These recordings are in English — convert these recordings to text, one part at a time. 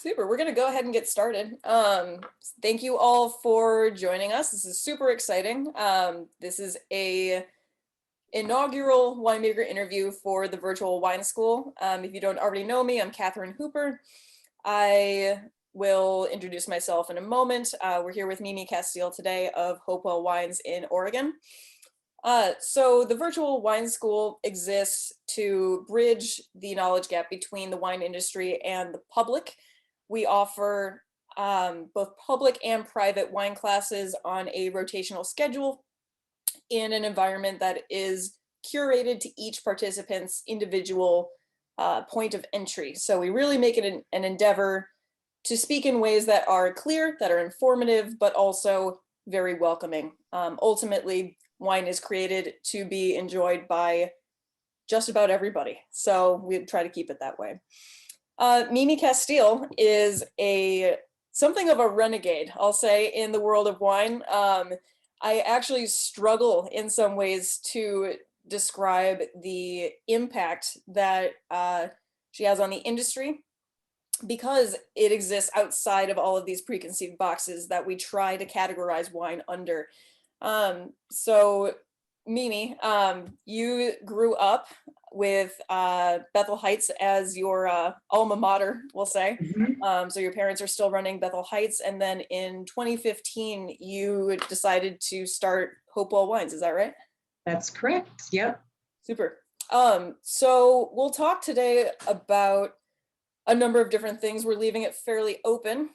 Super. We're going to go ahead and get started. Thank you all for joining us. This is super exciting. This is a inaugural winemaker interview for the virtual wine school. If you don't already know me, I'm Katharine Hooper. I will introduce myself in a moment. We're here with Mimi Casteel today of Hopewell Wines in Oregon. So the virtual wine school exists to bridge the knowledge gap between the wine industry and the public. We offer both public and private wine classes on a rotational schedule in an environment that is curated to each participant's individual point of entry. So we really make it an endeavor to speak in ways that are clear, that are informative, but also very welcoming. Ultimately, wine is created to be enjoyed by just about everybody. So we try to keep it that way. Mimi Casteel is something of a renegade, I'll say, in the world of wine. I actually struggle in some ways to describe the impact that she has on the industry, because it exists outside of all of these preconceived boxes that we try to categorize wine under. So Mimi, you grew up with Bethel Heights as your alma mater, we'll say. So your parents are still running Bethel Heights, and then in 2015 you decided to start Hopewell Wines, is that right? That's correct. Yep. Super. So we'll talk today about a number of different things. We're leaving it fairly open.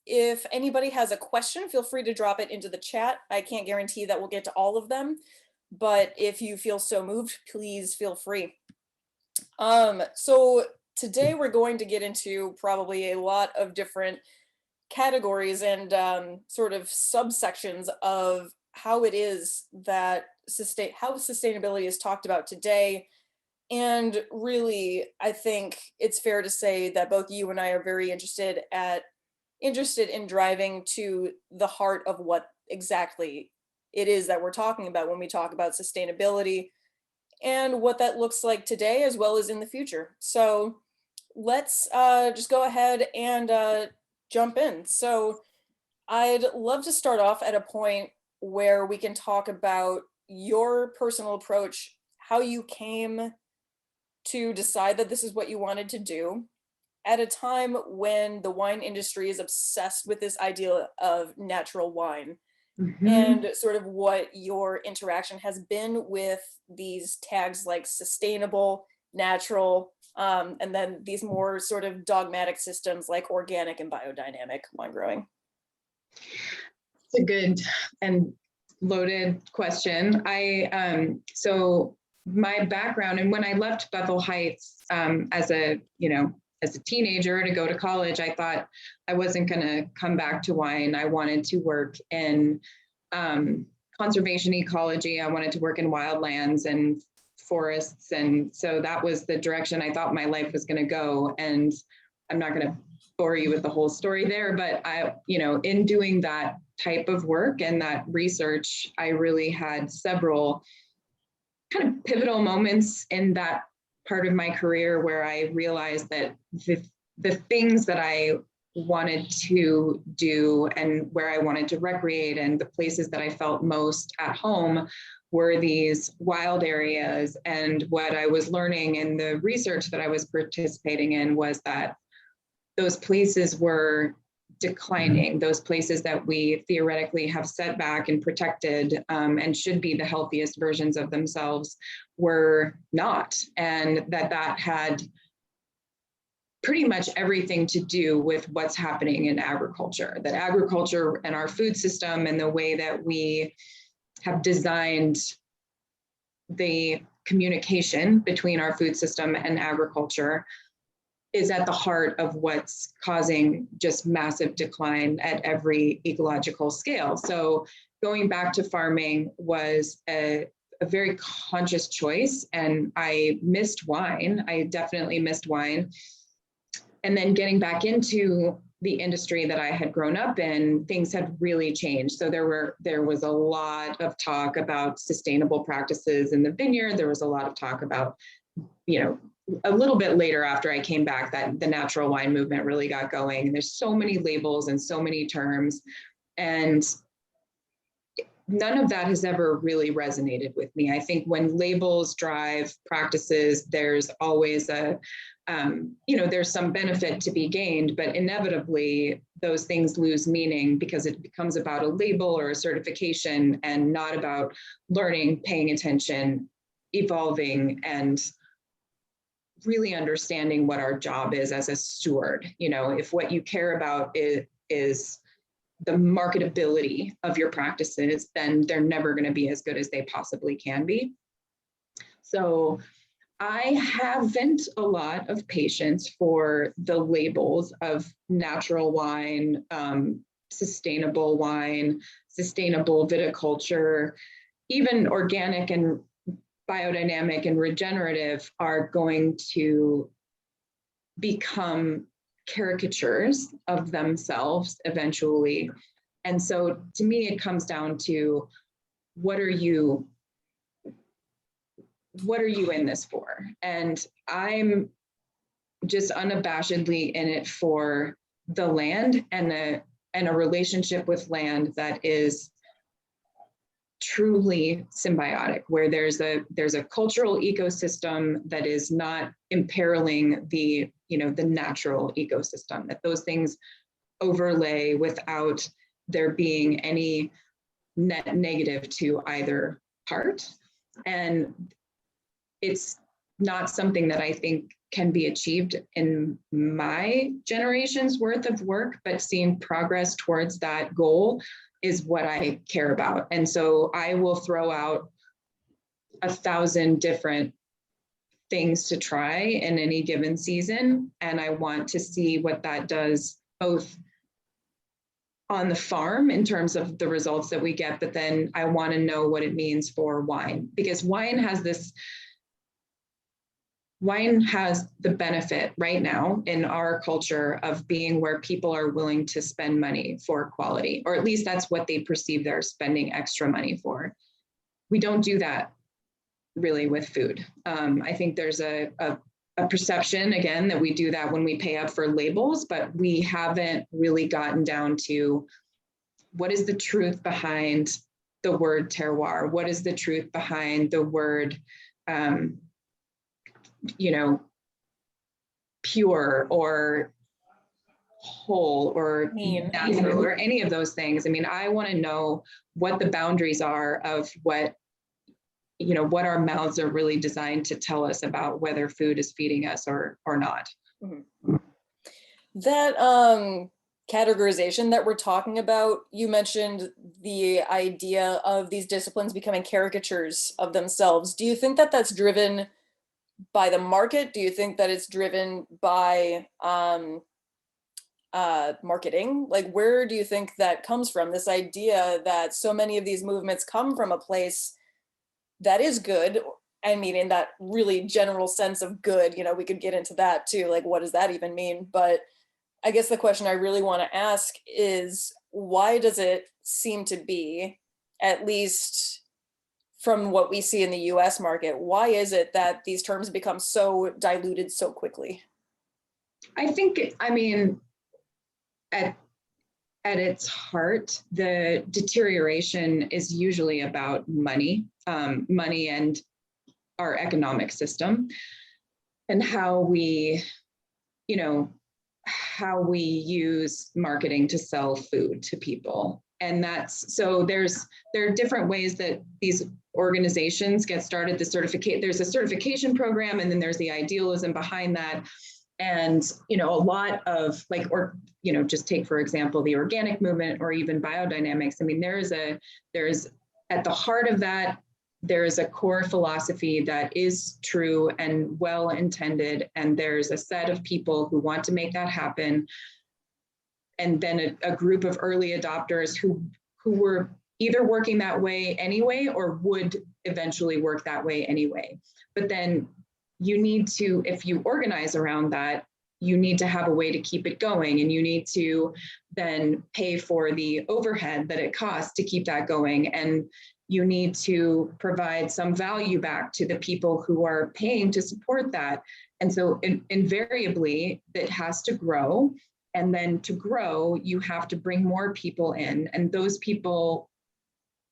If anybody has a question, feel free to drop it into the chat. I can't guarantee that we'll get to all of them, but if you feel so moved, please feel free. So today we're going to get into probably a lot of different categories and sort of subsections of how it is that how sustainability is talked about today. And really, I think it's fair to say that both you and I are very interested in driving to the heart of what exactly it is that we're talking about when we talk about sustainability and what that looks like today as well as in the future. So let's just go ahead and jump in. So I'd love to start off at a point where we can talk about your personal approach, how you came to decide that this is what you wanted to do at a time when the wine industry is obsessed with this idea of natural wine, and sort of what your interaction has been with these tags like sustainable, natural, and then these more sort of dogmatic systems like organic and biodynamic wine growing. It's a good and loaded question. So my background, and when I left Bethel Heights as a teenager to go to college, I thought I wasn't going to come back to wine. I wanted to work in conservation ecology. I wanted to work in wildlands and forests. And so that was the direction I thought my life was going to go. And I'm not going to bore you with the whole story there, but in doing that type of work and that research, I really had several kind of pivotal moments in that part of my career where I realized that the things that I wanted to do and where I wanted to recreate and the places that I felt most at home were these wild areas. And what I was learning in the research that I was participating in was that those places were declining. Those places that we theoretically have set back and protected and should be the healthiest versions of themselves were not. And that had pretty much everything to do with what's happening in agriculture, that agriculture and our food system and the way that we have designed the communication between our food system and agriculture is at the heart of what's causing just massive decline at every ecological scale. So going back to farming was a very conscious choice, and I missed wine. I definitely missed wine. And then getting back into the industry that I had grown up in, things had really changed. So there was a lot of talk about sustainable practices in the vineyard. There was a lot of talk about, a little bit later after I came back that the natural wine movement really got going. And there's so many labels and so many terms, and none of that has ever really resonated with me. I think when labels drive practices, there's always there's some benefit to be gained, but inevitably those things lose meaning because it becomes about a label or a certification and not about learning, paying attention, evolving, and really understanding what our job is as a steward. If what you care about is the marketability of your practices, then they're never going to be as good as they possibly can be. So I haven't a lot of patience for the labels of natural wine, sustainable wine, sustainable viticulture, even organic and biodynamic and regenerative are going to become caricatures of themselves eventually. And so to me, it comes down to what are you in this for? And I'm just unabashedly in it for the land and a relationship with land that is truly symbiotic, where there's a cultural ecosystem that is not imperiling the natural ecosystem, that those things overlay without there being any net negative to either part. And it's not something that I think can be achieved in my generation's worth of work, but seeing progress towards that goal is what I care about. And so I will throw out 1,000 different things to try in any given season. And I want to see what that does both on the farm in terms of the results that we get, but then I want to know what it means for wine, because wine has the benefit right now in our culture of being where people are willing to spend money for quality, or at least that's what they perceive they're spending extra money for. We don't do that really with food. I think there's a perception, again, that we do that when we pay up for labels, but we haven't really gotten down to what is the truth behind the word terroir? What is the truth behind the word pure or whole or natural or any of those things? I mean, I want to know what the boundaries are of what our mouths are really designed to tell us about whether food is feeding us or not. Mm-hmm. That categorization that we're talking about, you mentioned the idea of these disciplines becoming caricatures of themselves. Do you think that that's driven by the market? Do you think that it's driven by marketing? Like, where do you think that comes from? This idea that so many of these movements come from a place that is good. I mean, in that really general sense of good, we could get into that too. Like, what does that even mean? But I guess the question I really want to ask is, why does it seem to be, at least from what we see in the US market, why is it that these terms become so diluted so quickly? I think, at its heart, the deterioration is usually about money and our economic system and how we use marketing to sell food to people. And there are different ways that these organizations get started. There's a certification program, and then there's the idealism behind that. And, a lot of just take, for example, the organic movement or even biodynamics. I mean, there's at the heart of that, there is a core philosophy that is true and well-intended. And there's a set of people who want to make that happen. And then a group of early adopters who were either working that way anyway, or would eventually work that way anyway. But then you need to, if you organize around that, you need to have a way to keep it going, and you need to then pay for the overhead that it costs to keep that going. And you need to provide some value back to the people who are paying to support that. And so invariably it has to grow. And then to grow, you have to bring more people in, and those people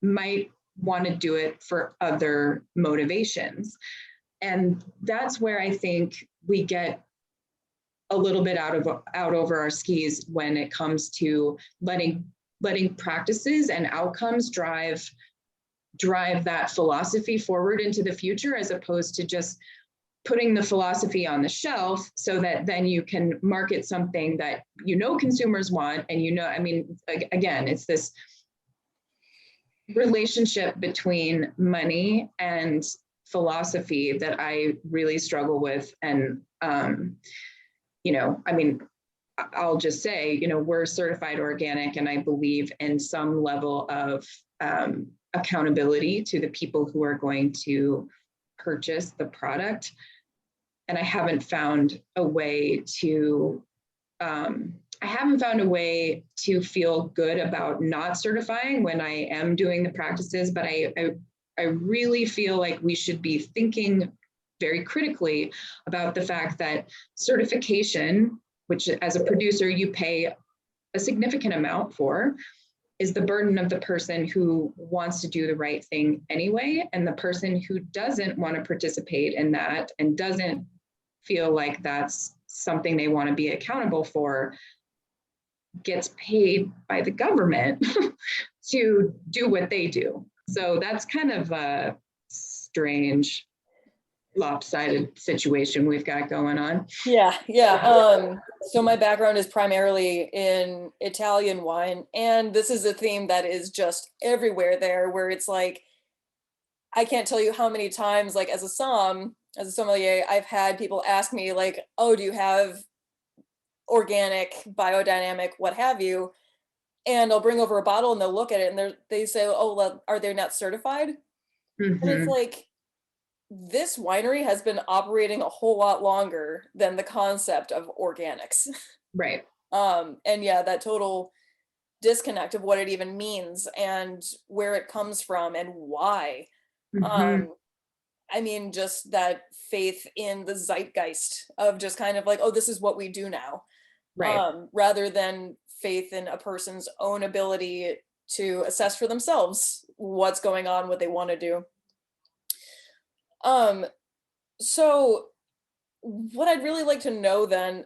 might want to do it for other motivations. And that's where I think we get a little bit out over our skis when it comes to letting practices and outcomes drive that philosophy forward into the future, as opposed to just putting the philosophy on the shelf so that then you can market something that consumers want. And I mean, again, it's this relationship between money and philosophy that I really struggle with. And I mean, I'll just say, we're certified organic, and I believe in some level of accountability to the people who are going to purchase the product. And I haven't found a way to feel good about not certifying when I am doing the practices, but I really feel like we should be thinking very critically about the fact that certification, which as a producer you pay a significant amount for, is the burden of the person who wants to do the right thing anyway. And the person who doesn't want to participate in that and doesn't feel like that's something they want to be accountable for gets paid by the government to do what they do. So that's kind of a strange, lopsided situation we've got going on. Yeah. So my background is primarily in Italian wine, and this is a theme that is just everywhere there, where it's like, I can't tell you how many times, like as a sommelier, I've had people ask me like, oh, do you have organic, biodynamic, what have you? And I'll bring over a bottle and they'll look at it and they say, oh, well, are they not certified? Mm-hmm. And it's like, this winery has been operating a whole lot longer than the concept of organics. Right. And yeah, that total disconnect of what it even means and where it comes from and why. Mm-hmm. I mean, just that faith in the zeitgeist of just kind of like, oh, this is what we do now. Right. Rather than faith in a person's own ability to assess for themselves what's going on, what they want to do. So what I'd really like to know then,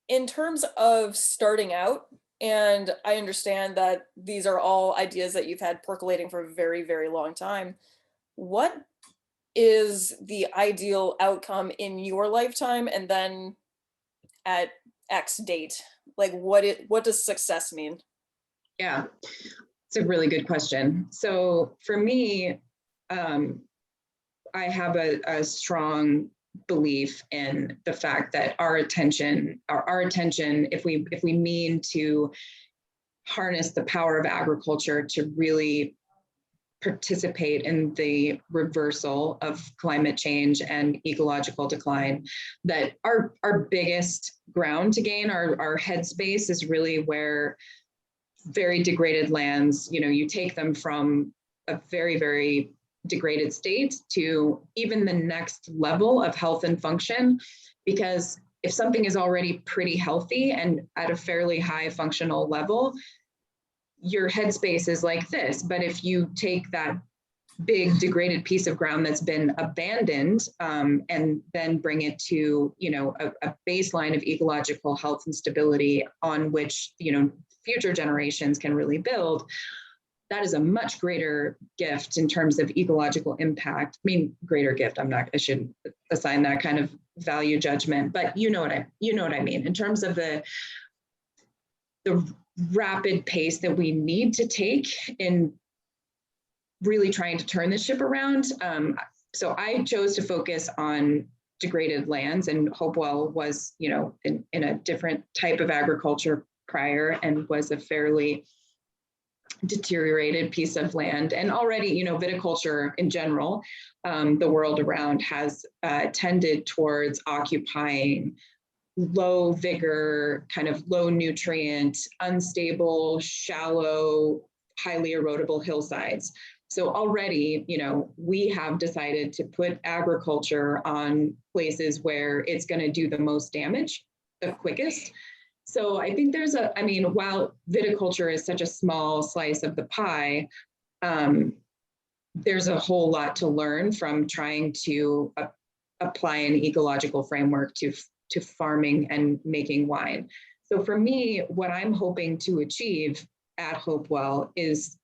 in terms of starting out, and I understand that these are all ideas that you've had percolating for a very, very long time. What is the ideal outcome in your lifetime, and then at X date? Like what does success mean? Yeah, it's a really good question. So for me, I have a strong belief in the fact that our attention, if we mean to harness the power of agriculture to really participate in the reversal of climate change and ecological decline, that our biggest ground to gain, our headspace, is really where very degraded lands, you take them from a very, very degraded state to even the next level of health and function. Because if something is already pretty healthy and at a fairly high functional level, your headspace is like this. But if you take that big degraded piece of ground that's been abandoned, and then bring it to a baseline of ecological health and stability on which future generations can really build, that is a much greater gift in terms of ecological impact. I mean, greater gift, I shouldn't assign that kind of value judgment, but you know what I mean, in terms of the rapid pace that we need to take in really trying to turn the ship around. So I chose to focus on degraded lands, and Hopewell was, in a different type of agriculture prior, and was a fairly deteriorated piece of land. And already, viticulture in general, the world around has tended towards occupying low vigor, kind of low nutrient, unstable, shallow, highly erodible hillsides. So already, we have decided to put agriculture on places where it's going to do the most damage the quickest. So I think while viticulture is such a small slice of the pie, there's a whole lot to learn from trying to apply an ecological framework to farming and making wine. So for me, what I'm hoping to achieve at Hopewell is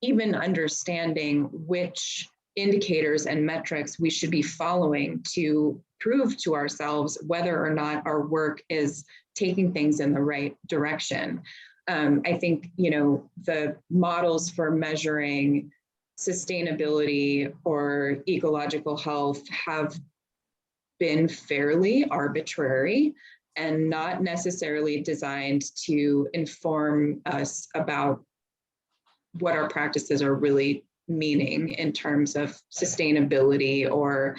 even understanding which indicators and metrics we should be following to prove to ourselves whether or not our work is taking things in the right direction. I think, the models for measuring sustainability or ecological health have been fairly arbitrary and not necessarily designed to inform us about what our practices are really meaning in terms of sustainability or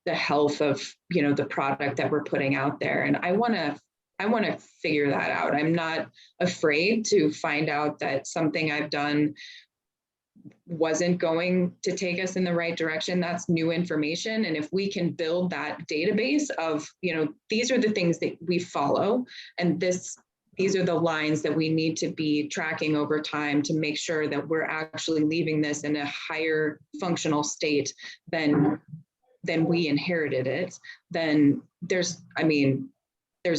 the health of, the product that we're putting out there. And I want to figure that out. I'm not afraid to find out that something I've done wasn't going to take us in the right direction. That's new information. And if we can build that database of, these are the things that we follow, and these are the lines that we need to be tracking over time to make sure that we're actually leaving this in a higher functional state than we inherited it, then there's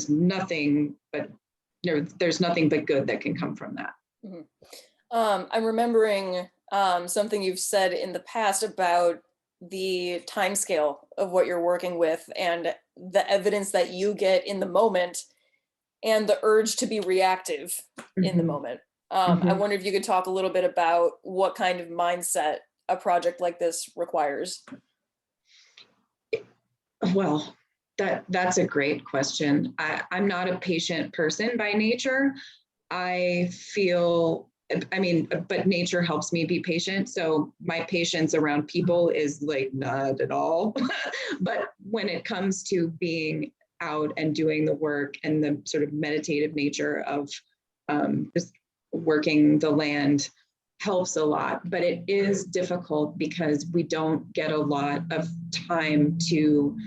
nothing but good that can come from that. Mm-hmm. I'm remembering something you've said in the past about the timescale of what you're working with and the evidence that you get in the moment and the urge to be reactive in the moment. I wonder if you could talk a little bit about what kind of mindset a project like this requires. Well, that's a great question. I'm not a patient person by nature. But nature helps me be patient. So my patience around people is like not at all. But when it comes to being out and doing the work and the sort of meditative nature of just working the land helps a lot. But it is difficult because we don't get a lot of time to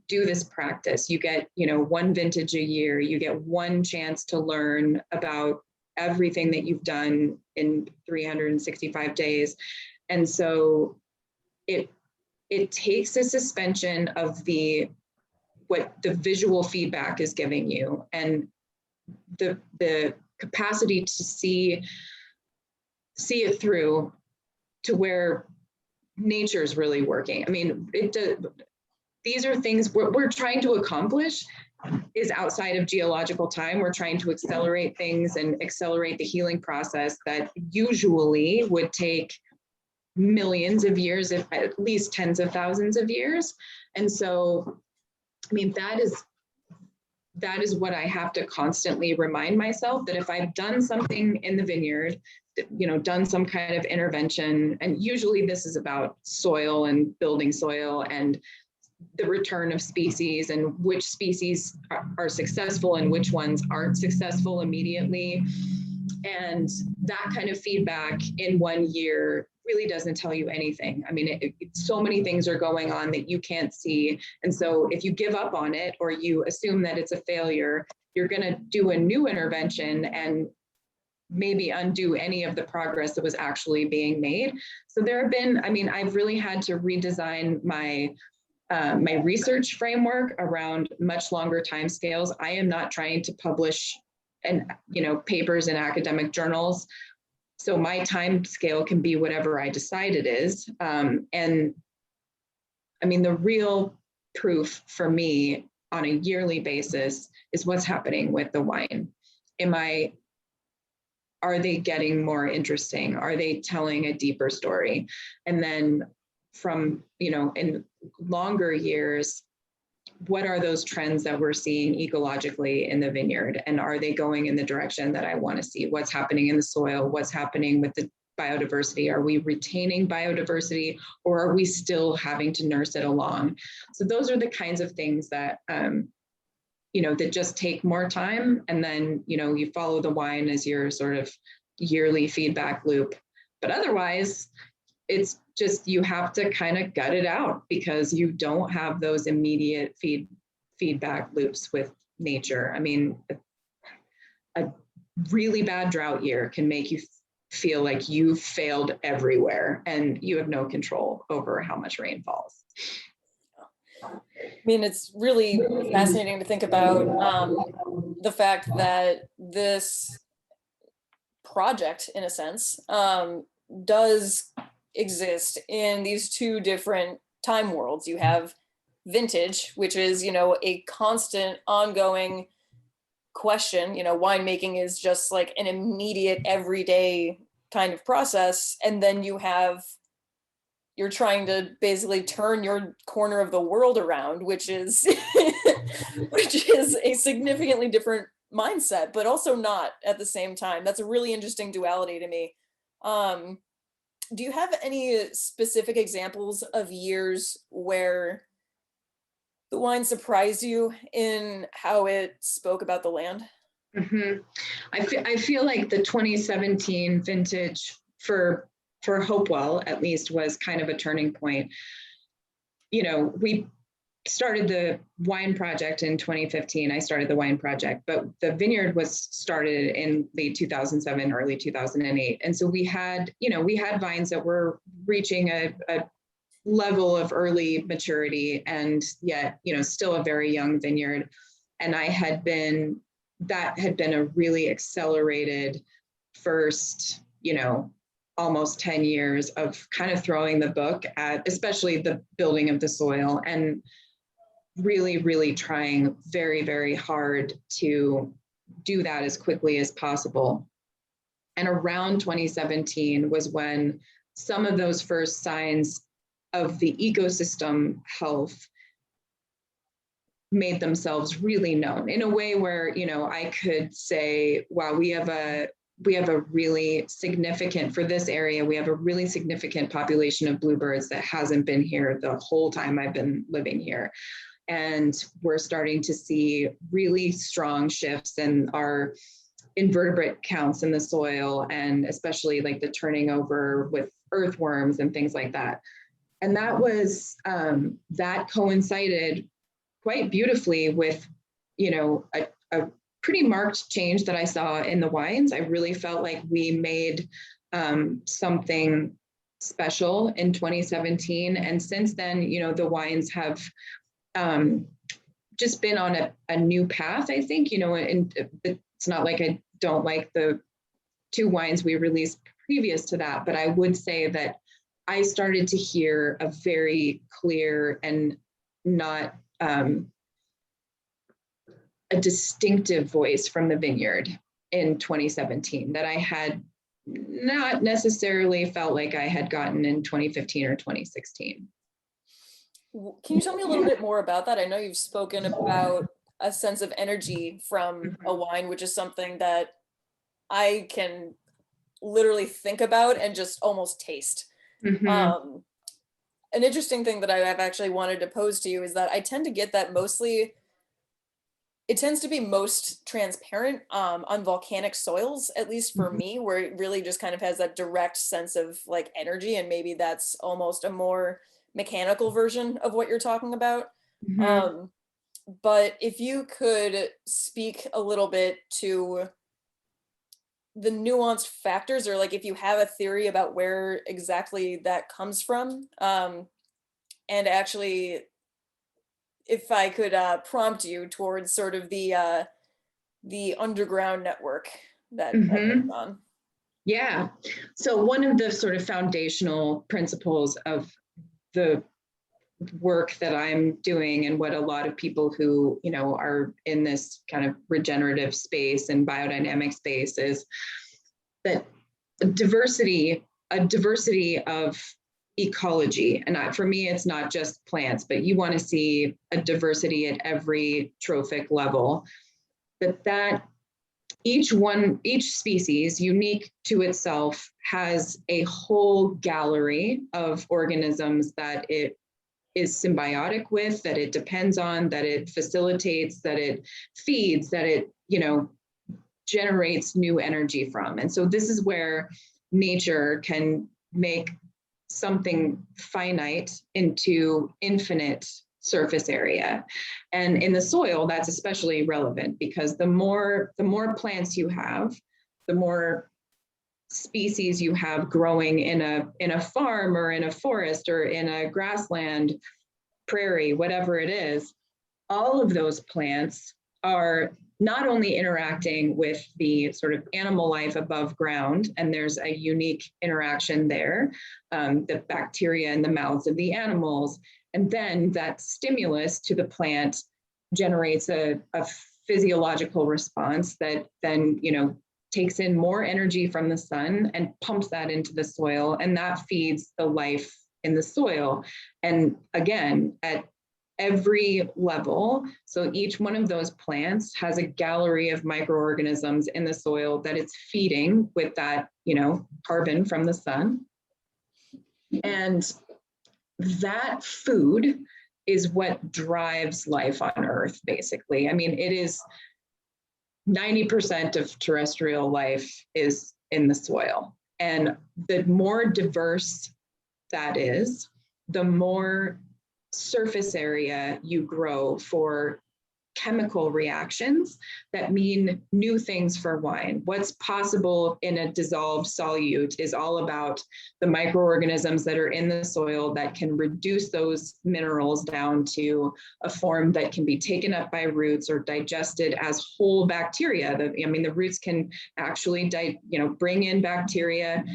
do this practice. You get, one vintage a year, you get one chance to learn about everything that you've done in 365 days. And so it takes a suspension of what the visual feedback is giving you and the capacity to see it through to where nature is really working. I mean, these are things we're trying to accomplish is outside of geological time. We're trying to accelerate things and accelerate the healing process that usually would take millions of years, if at least tens of thousands of years. And so, that is what I have to constantly remind myself, that if I've done something in the vineyard, done some kind of intervention, and usually this is about soil and building soil and the return of species and which species are successful and which ones aren't successful immediately. And that kind of feedback in 1 year really doesn't tell you anything. So many things are going on that you can't see. And so if you give up on it or you assume that it's a failure, you're going to do a new intervention and maybe undo any of the progress that was actually being made. So there have been, I've really had to redesign my research framework around much longer timescales. I am not trying to publish papers in academic journals. So my time scale can be whatever I decide it is. And the real proof for me on a yearly basis is what's happening with the wine. Are they getting more interesting? Are they telling a deeper story? And then from, in longer years, what are those trends that we're seeing ecologically in the vineyard? And are they going in the direction that I want to see? What's happening in the soil? What's happening with the biodiversity? Are we retaining biodiversity, or are we still having to nurse it along? So those are the kinds of things that, that just take more time. And then, you follow the wine as your sort of yearly feedback loop. But otherwise, it's just, you have to kind of gut it out because you don't have those immediate feedback loops with nature. I mean, a really bad drought year can make you feel like you've failed everywhere and you have no control over how much rain falls. I mean, it's really fascinating to think about the fact that this project, in a sense, does exist in these two different time worlds. You have vintage, which is, a constant ongoing question. Winemaking is just like an immediate everyday kind of process. And then you're trying to basically turn your corner of the world around, which is which is a significantly different mindset, but also not at the same time. That's a really interesting duality to me. Do you have any specific examples of years where the wine surprised you in how it spoke about the land? Mm-hmm. I feel like the 2017 vintage for Hopewell, at least, was kind of a turning point. We started the wine project in 2015. I started the wine project, but the vineyard was started in late 2007, early 2008. And so we had vines that were reaching a level of early maturity, and yet, still a very young vineyard. And that had been a really accelerated first, almost 10 years of kind of throwing the book at, especially the building of the soil, and really, really trying very, very hard to do that as quickly as possible. And around 2017 was when some of those first signs of the ecosystem health made themselves really known in a way where, I could say, wow, we have a really significant, for this area, we have a really significant population of bluebirds that hasn't been here the whole time I've been living here. And we're starting to see really strong shifts in our invertebrate counts in the soil, and especially like the turning over with earthworms and things like that. And that was, that coincided quite beautifully with, a pretty marked change that I saw in the wines. I really felt like we made something special in 2017. And since then, the wines have just been on a new path, I think, and it's not like I don't like the two wines we released previous to that, but I would say that I started to hear a very clear and not a distinctive voice from the vineyard in 2017 that I had not necessarily felt like I had gotten in 2015 or 2016. Can you tell me a little bit more about that? I know you've spoken about a sense of energy from a wine, which is something that I can literally think about and just almost taste. Mm-hmm. An interesting thing that I've actually wanted to pose to you is that I tend to get that mostly, it tends to be most transparent on volcanic soils, at least for me, where it really just kind of has that direct sense of like energy, and maybe that's almost a more mechanical version of what you're talking about. Mm-hmm. But if you could speak a little bit to the nuanced factors, or like if you have a theory about where exactly that comes from, and actually if I could prompt you towards sort of the underground network that goes Mm-hmm. on. Yeah. So one of the sort of foundational principles of the work that I'm doing, and what a lot of people who, are in this kind of regenerative space and biodynamic space, is that a diversity of ecology. And for me, it's not just plants, but you want to see a diversity at every trophic level, that each species, unique to itself, has a whole gallery of organisms that it is symbiotic with, that it depends on, that it facilitates, that it feeds, that it, generates new energy from. And so this is where nature can make something finite into infinite surface area. And in the soil, that's especially relevant, because the more plants you have, the more species you have growing in a farm or in a forest or in a grassland, prairie, whatever it is, all of those plants are not only interacting with the sort of animal life above ground, and there's a unique interaction there, the bacteria in the mouths of the animals, and then that stimulus to the plant generates a physiological response that then, takes in more energy from the sun and pumps that into the soil, and that feeds the life in the soil. And again, at every level, so each one of those plants has a gallery of microorganisms in the soil that it's feeding with that, carbon from the sun. And that food is what drives life on Earth, basically. I mean, it is 90% of terrestrial life is in the soil. And the more diverse that is, the more surface area you grow for chemical reactions that mean new things for wine. What's possible in a dissolved solute is all about the microorganisms that are in the soil that can reduce those minerals down to a form that can be taken up by roots or digested as whole bacteria. The roots can actually bring in bacteria,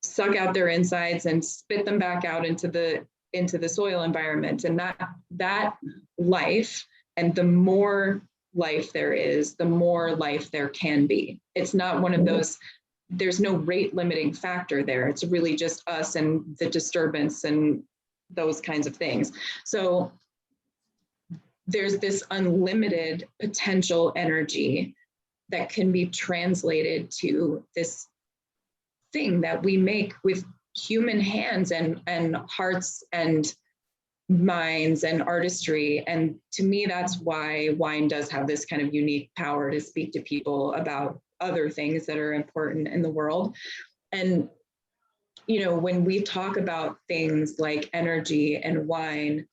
suck out their insides and spit them back out into the soil environment. And that life, and the more life there is, the more life there can be. It's not one of those, there's no rate limiting factor there. It's really just us and the disturbance and those kinds of things. So there's this unlimited potential energy that can be translated to this thing that we make with human hands and hearts and minds and artistry. And to me, that's why wine does have this kind of unique power to speak to people about other things that are important in the world. And, when we talk about things like energy and wine,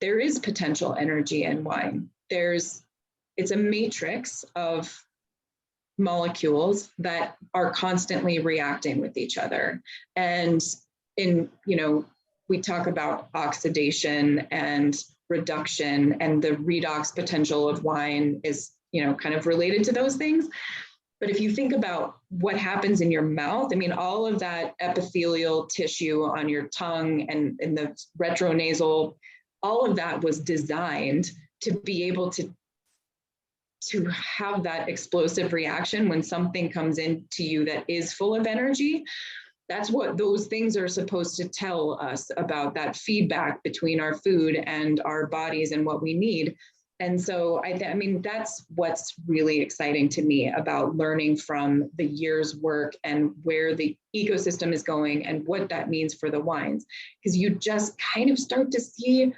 there is potential energy in wine. It's a matrix of molecules that are constantly reacting with each other. And we talk about oxidation and reduction, and the redox potential of wine is, kind of related to those things. But if you think about what happens in your mouth, all of that epithelial tissue on your tongue and in the retronasal, all of that was designed to be able to have that explosive reaction when something comes into you that is full of energy. That's what those things are supposed to tell us about that feedback between our food and our bodies and what we need. And so, that's what's really exciting to me about learning from the year's work and where the ecosystem is going and what that means for the wines. Because you just kind of start to see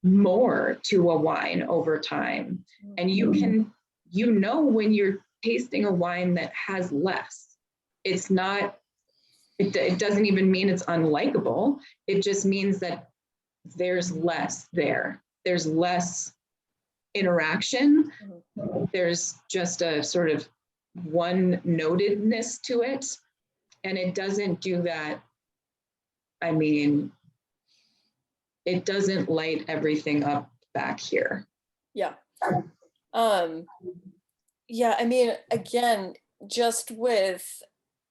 more to a wine over time. And you can, when you're tasting a wine that has less, it's not, it doesn't even mean it's unlikable. It just means that there's less there. There's less interaction. There's just a sort of one-notedness to it. And it doesn't do that. It doesn't light everything up back here. Yeah. Again, just with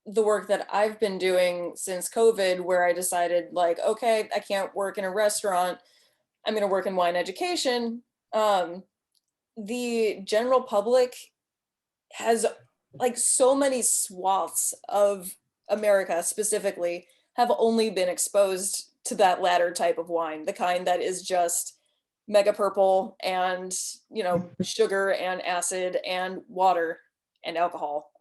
the work that I've been doing since COVID, where I decided okay, I can't work in a restaurant, I'm going to work in wine education. The general public has so many swaths of America specifically have only been exposed to that latter type of wine, the kind that is just mega purple and, sugar and acid and water and alcohol.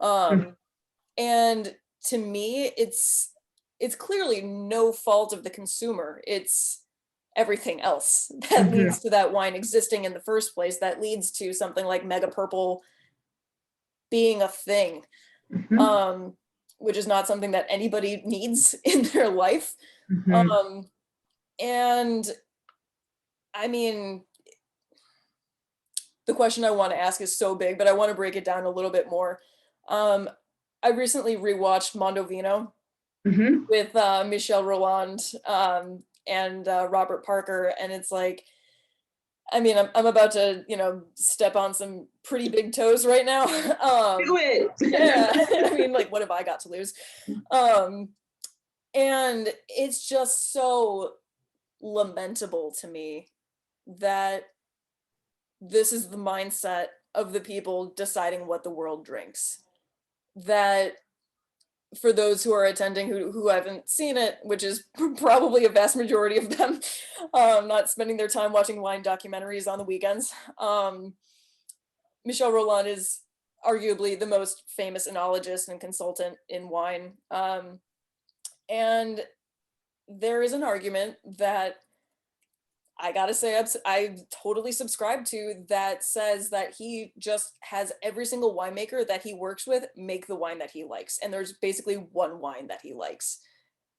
And to me, it's clearly no fault of the consumer. It's everything else that leads to that wine existing in the first place, that leads to something like mega purple being a thing, which is not something that anybody needs in their life. Mhm. And I mean, the question I want to ask is so big, but I want to break it down a little bit more. Um, I recently rewatched Mondovino Mhm. with Michel Roland and Robert Parker, and it's like, I mean, I'm about to, step on some pretty big toes right now. Do Yeah, it. I mean, like, what have I got to lose? Um, and it's just so lamentable to me that this is the mindset of the people deciding what the world drinks. That for those who are attending who haven't seen it, which is probably a vast majority of them, not spending their time watching wine documentaries on the weekends. Michel Roland is arguably the most famous enologist and consultant in wine. And there is an argument that I gotta say, I totally subscribe to, that says that he just has every single winemaker that he works with make the wine that he likes. And there's basically one wine that he likes.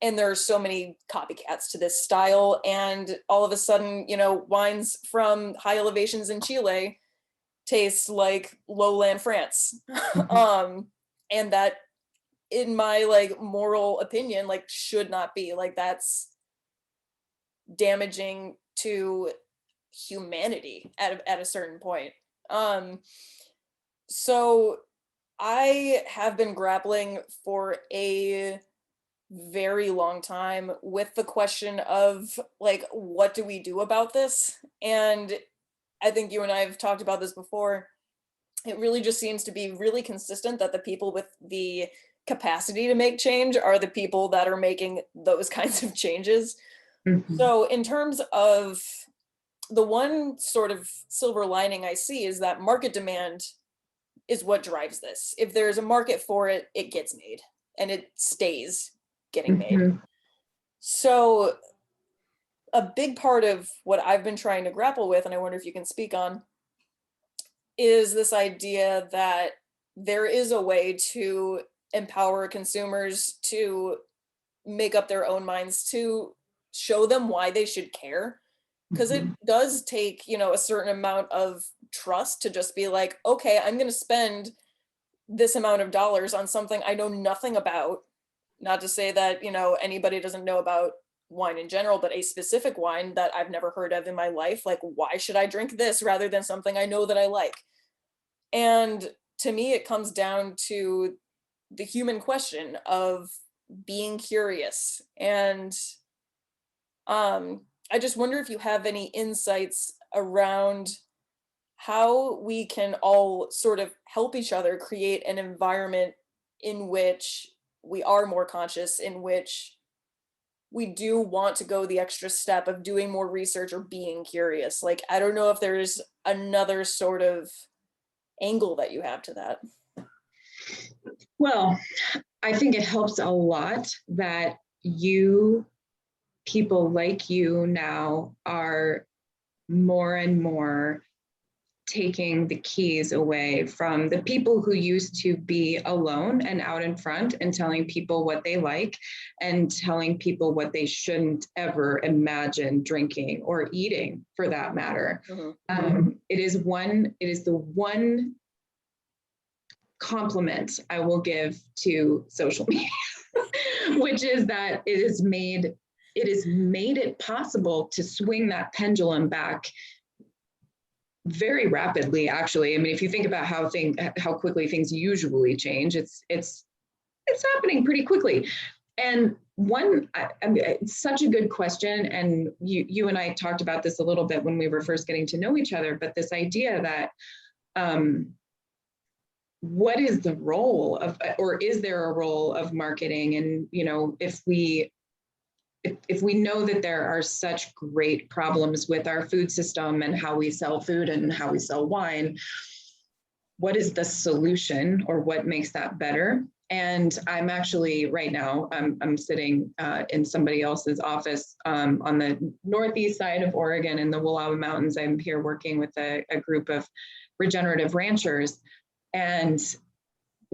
And there are so many copycats to this style. And all of a sudden, wines from high elevations in Chile taste like lowland France. Mhm. um, and that, in my like moral opinion, like should not be. Like that's damaging to humanity at a certain point. Um, so I have been grappling for a very long time with the question of like, what do we do about this? And I think you and I have talked about this before. It really just seems to be really consistent that the people with the capacity to make change are the people that are making those kinds of changes. Mhm. So, in terms of the one sort of silver lining I see is that market demand is what drives this. If there's a market for it, it gets made and it stays getting made. Mhm. So, a big part of what I've been trying to grapple with, and I wonder if you can speak on, is this idea that there is a way to empower consumers to make up their own minds, to show them why they should care, because it Mhm. does take a certain amount of trust to just be like, okay, I'm going to spend this amount of dollars on something I know nothing about. Not to say that anybody doesn't know about wine in general, but a specific wine that I've never heard of in my life, like, why should I drink this rather than something I know that I like? And to me, it comes down to the human question of being curious. And I just wonder if you have any insights around how we can all sort of help each other create an environment in which we are more conscious, in which we do want to go the extra step of doing more research or being curious. Like, I don't know if there's another sort of angle that you have to that. Well, I think it helps a lot that people like you now are more and more taking the keys away from the people who used to be alone and out in front and telling people what they like and telling people what they shouldn't ever imagine drinking or eating, for that matter. Mhm. It is the one compliment I will give to social media, which is that it has made it possible to swing that pendulum back very rapidly. Actually, I mean, if you think about how quickly things usually change, it's happening pretty quickly. And I mean, it's such a good question, and you and I talked about this a little bit when we were first getting to know each other. But this idea that what is the role of, or is there a role of marketing? And if we know that there are such great problems with our food system and how we sell food and how we sell wine, what is the solution, or what makes that better? And I'm actually right now, I'm sitting in somebody else's office on the northeast side of Oregon in the Willapa Mountains. I'm here working with a group of regenerative ranchers. And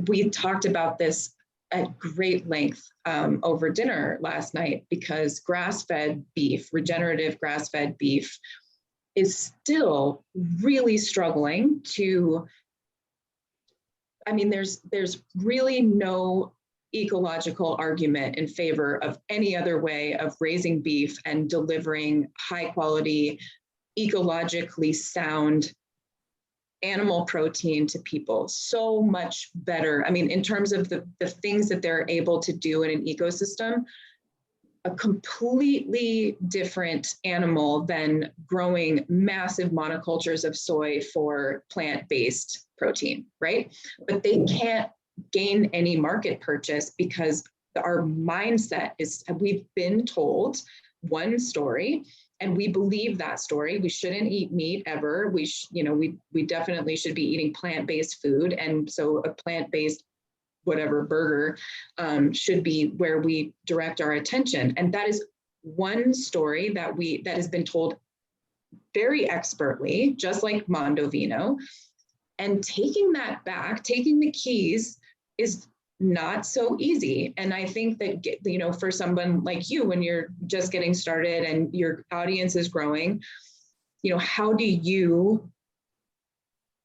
we talked about this at great length over dinner last night, because grass-fed beef, regenerative grass-fed beef, is still really struggling to, I mean, there's really no ecological argument in favor of any other way of raising beef and delivering high quality, ecologically sound animal protein to people. So much better. I mean, in terms of the things that they're able to do in an ecosystem, a completely different animal than growing massive monocultures of soy for plant-based protein, right? But they can't gain any market purchase because our mindset is, we've been told one story and we believe that story. We shouldn't eat meat ever. We definitely should be eating plant-based food. And so a plant-based whatever burger should be where we direct our attention. And that is one story that has been told very expertly, just like Mondovino. And taking that back, taking the keys, is not so easy. And I think that, for someone like you, when you're just getting started and your audience is growing, how do you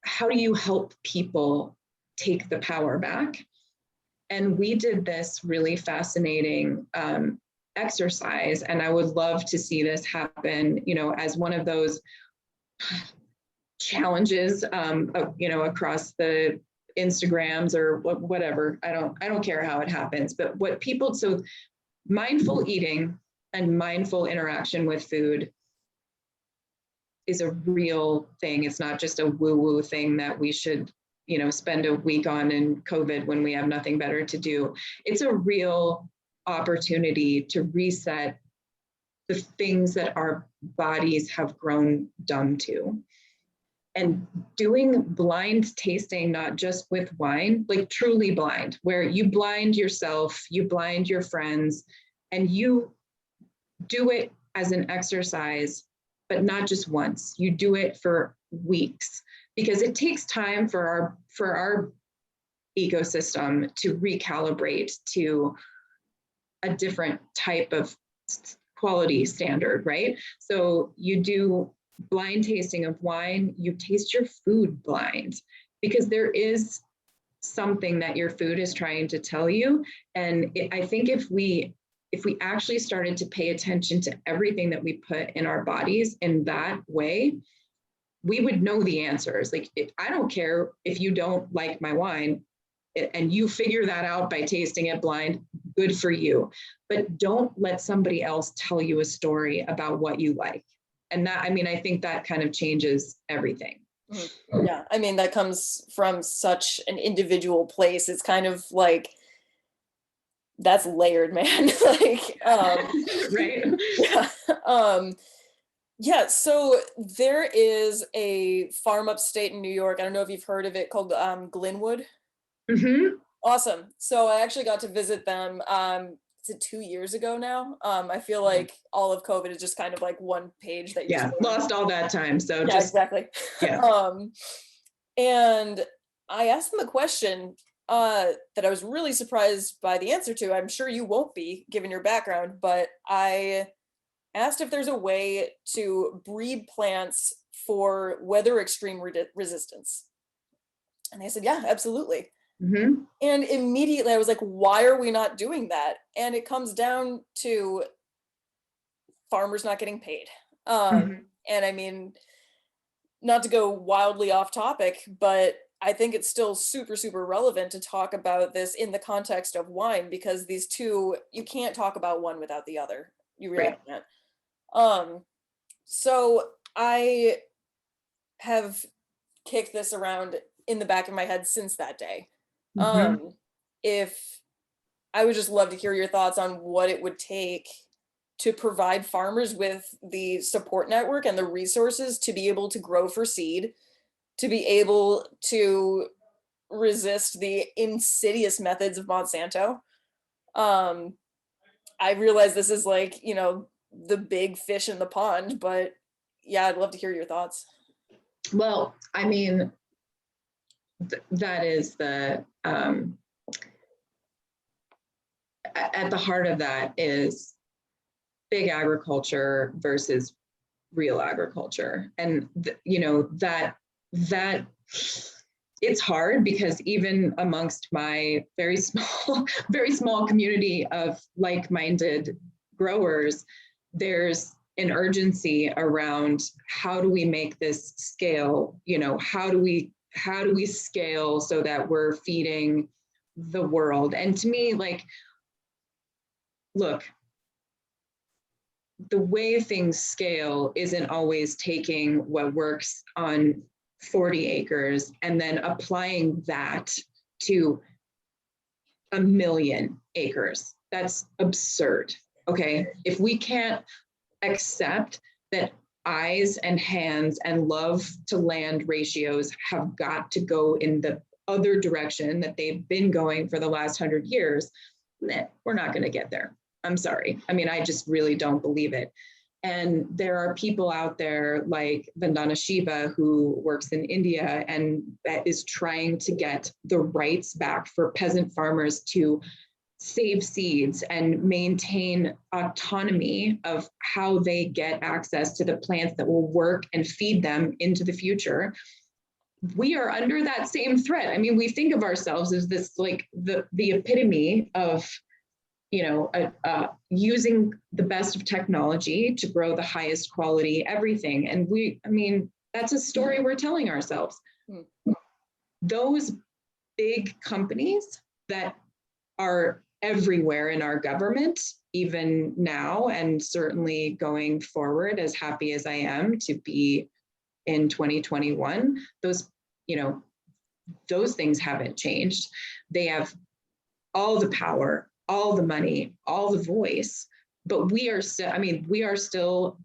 help people take the power back? And we did this really fascinating exercise, and I would love to see this happen, as one of those challenges, across the Instagrams or whatever. I don't care how it happens, but so mindful eating and mindful interaction with food is a real thing. It's not just a woo-woo thing that we should spend a week on in COVID when we have nothing better to do. It's a real opportunity to reset the things that our bodies have grown dumb to. And doing blind tasting, not just with wine, like truly blind, where you blind yourself, you blind your friends, and you do it as an exercise, but not just once. You do it for weeks, because it takes time for our ecosystem to recalibrate to a different type of quality standard, right? So you do blind tasting of wine, you taste your food blind, because there is something that your food is trying to tell you. And I think if we actually started to pay attention to everything that we put in our bodies in that way, we would know the answers. Like, I don't care if you don't like my wine and you figure that out by tasting it blind, good for you. But don't let somebody else tell you a story about what you like. And that, I think that kind of changes everything. Yeah, that comes from such an individual place. It's kind of like, that's layered, man. Right. Yeah. Yeah, so there is a farm upstate in New York. I don't know if you've heard of it, called Glenwood. Mm-hmm. Awesome. So I actually got to visit them. Is it 2 years ago now? I feel like all of COVID is just kind of like one page that you lost all that time. So yeah, exactly. Yeah. And I asked them a question that I was really surprised by the answer to. I'm sure you won't be, given your background, but I asked if there's a way to breed plants for weather extreme resistance. And they said, yeah, absolutely. Mm-hmm. And immediately I was like, why are we not doing that? And it comes down to farmers not getting paid. And not to go wildly off topic, but I think it's still super, super relevant to talk about this in the context of wine, because these two, you can't talk about one without the other. You really can't. So I have kicked this around in the back of my head since that day. Mm-hmm. If I would just love to hear your thoughts on what it would take to provide farmers with the support network and the resources to be able to grow for seed, to be able to resist the insidious methods of Monsanto. I realize this is like, the big fish in the pond, but yeah, I'd love to hear your thoughts. Well, that is at the heart of that is big agriculture versus real agriculture. And, that it's hard because even amongst my very small community of like-minded growers, there's an urgency around how do we make this scale? How do we scale so that we're feeding the world? And to me, like, look, the way things scale isn't always taking what works on 40 acres and then applying that to 1,000,000 acres. That's absurd. Okay. If we can't accept that eyes and hands and love to land ratios have got to go in the other direction that they've been going for the last 100 years, we're not going to get there. I'm sorry. I mean, I just really don't believe it. And there are people out there like Vandana Shiva, who works in India and that is trying to get the rights back for peasant farmers to save seeds and maintain autonomy of how they get access to the plants that will work and feed them into the future. We are under that same threat. I mean, we think of ourselves as this, like the epitome of, using the best of technology to grow the highest quality everything. And that's a story we're telling ourselves. Those big companies that are everywhere in our government, even now, and certainly going forward, as happy as I am to be in 2021, those things haven't changed. They have all the power, all the money, all the voice, but we are still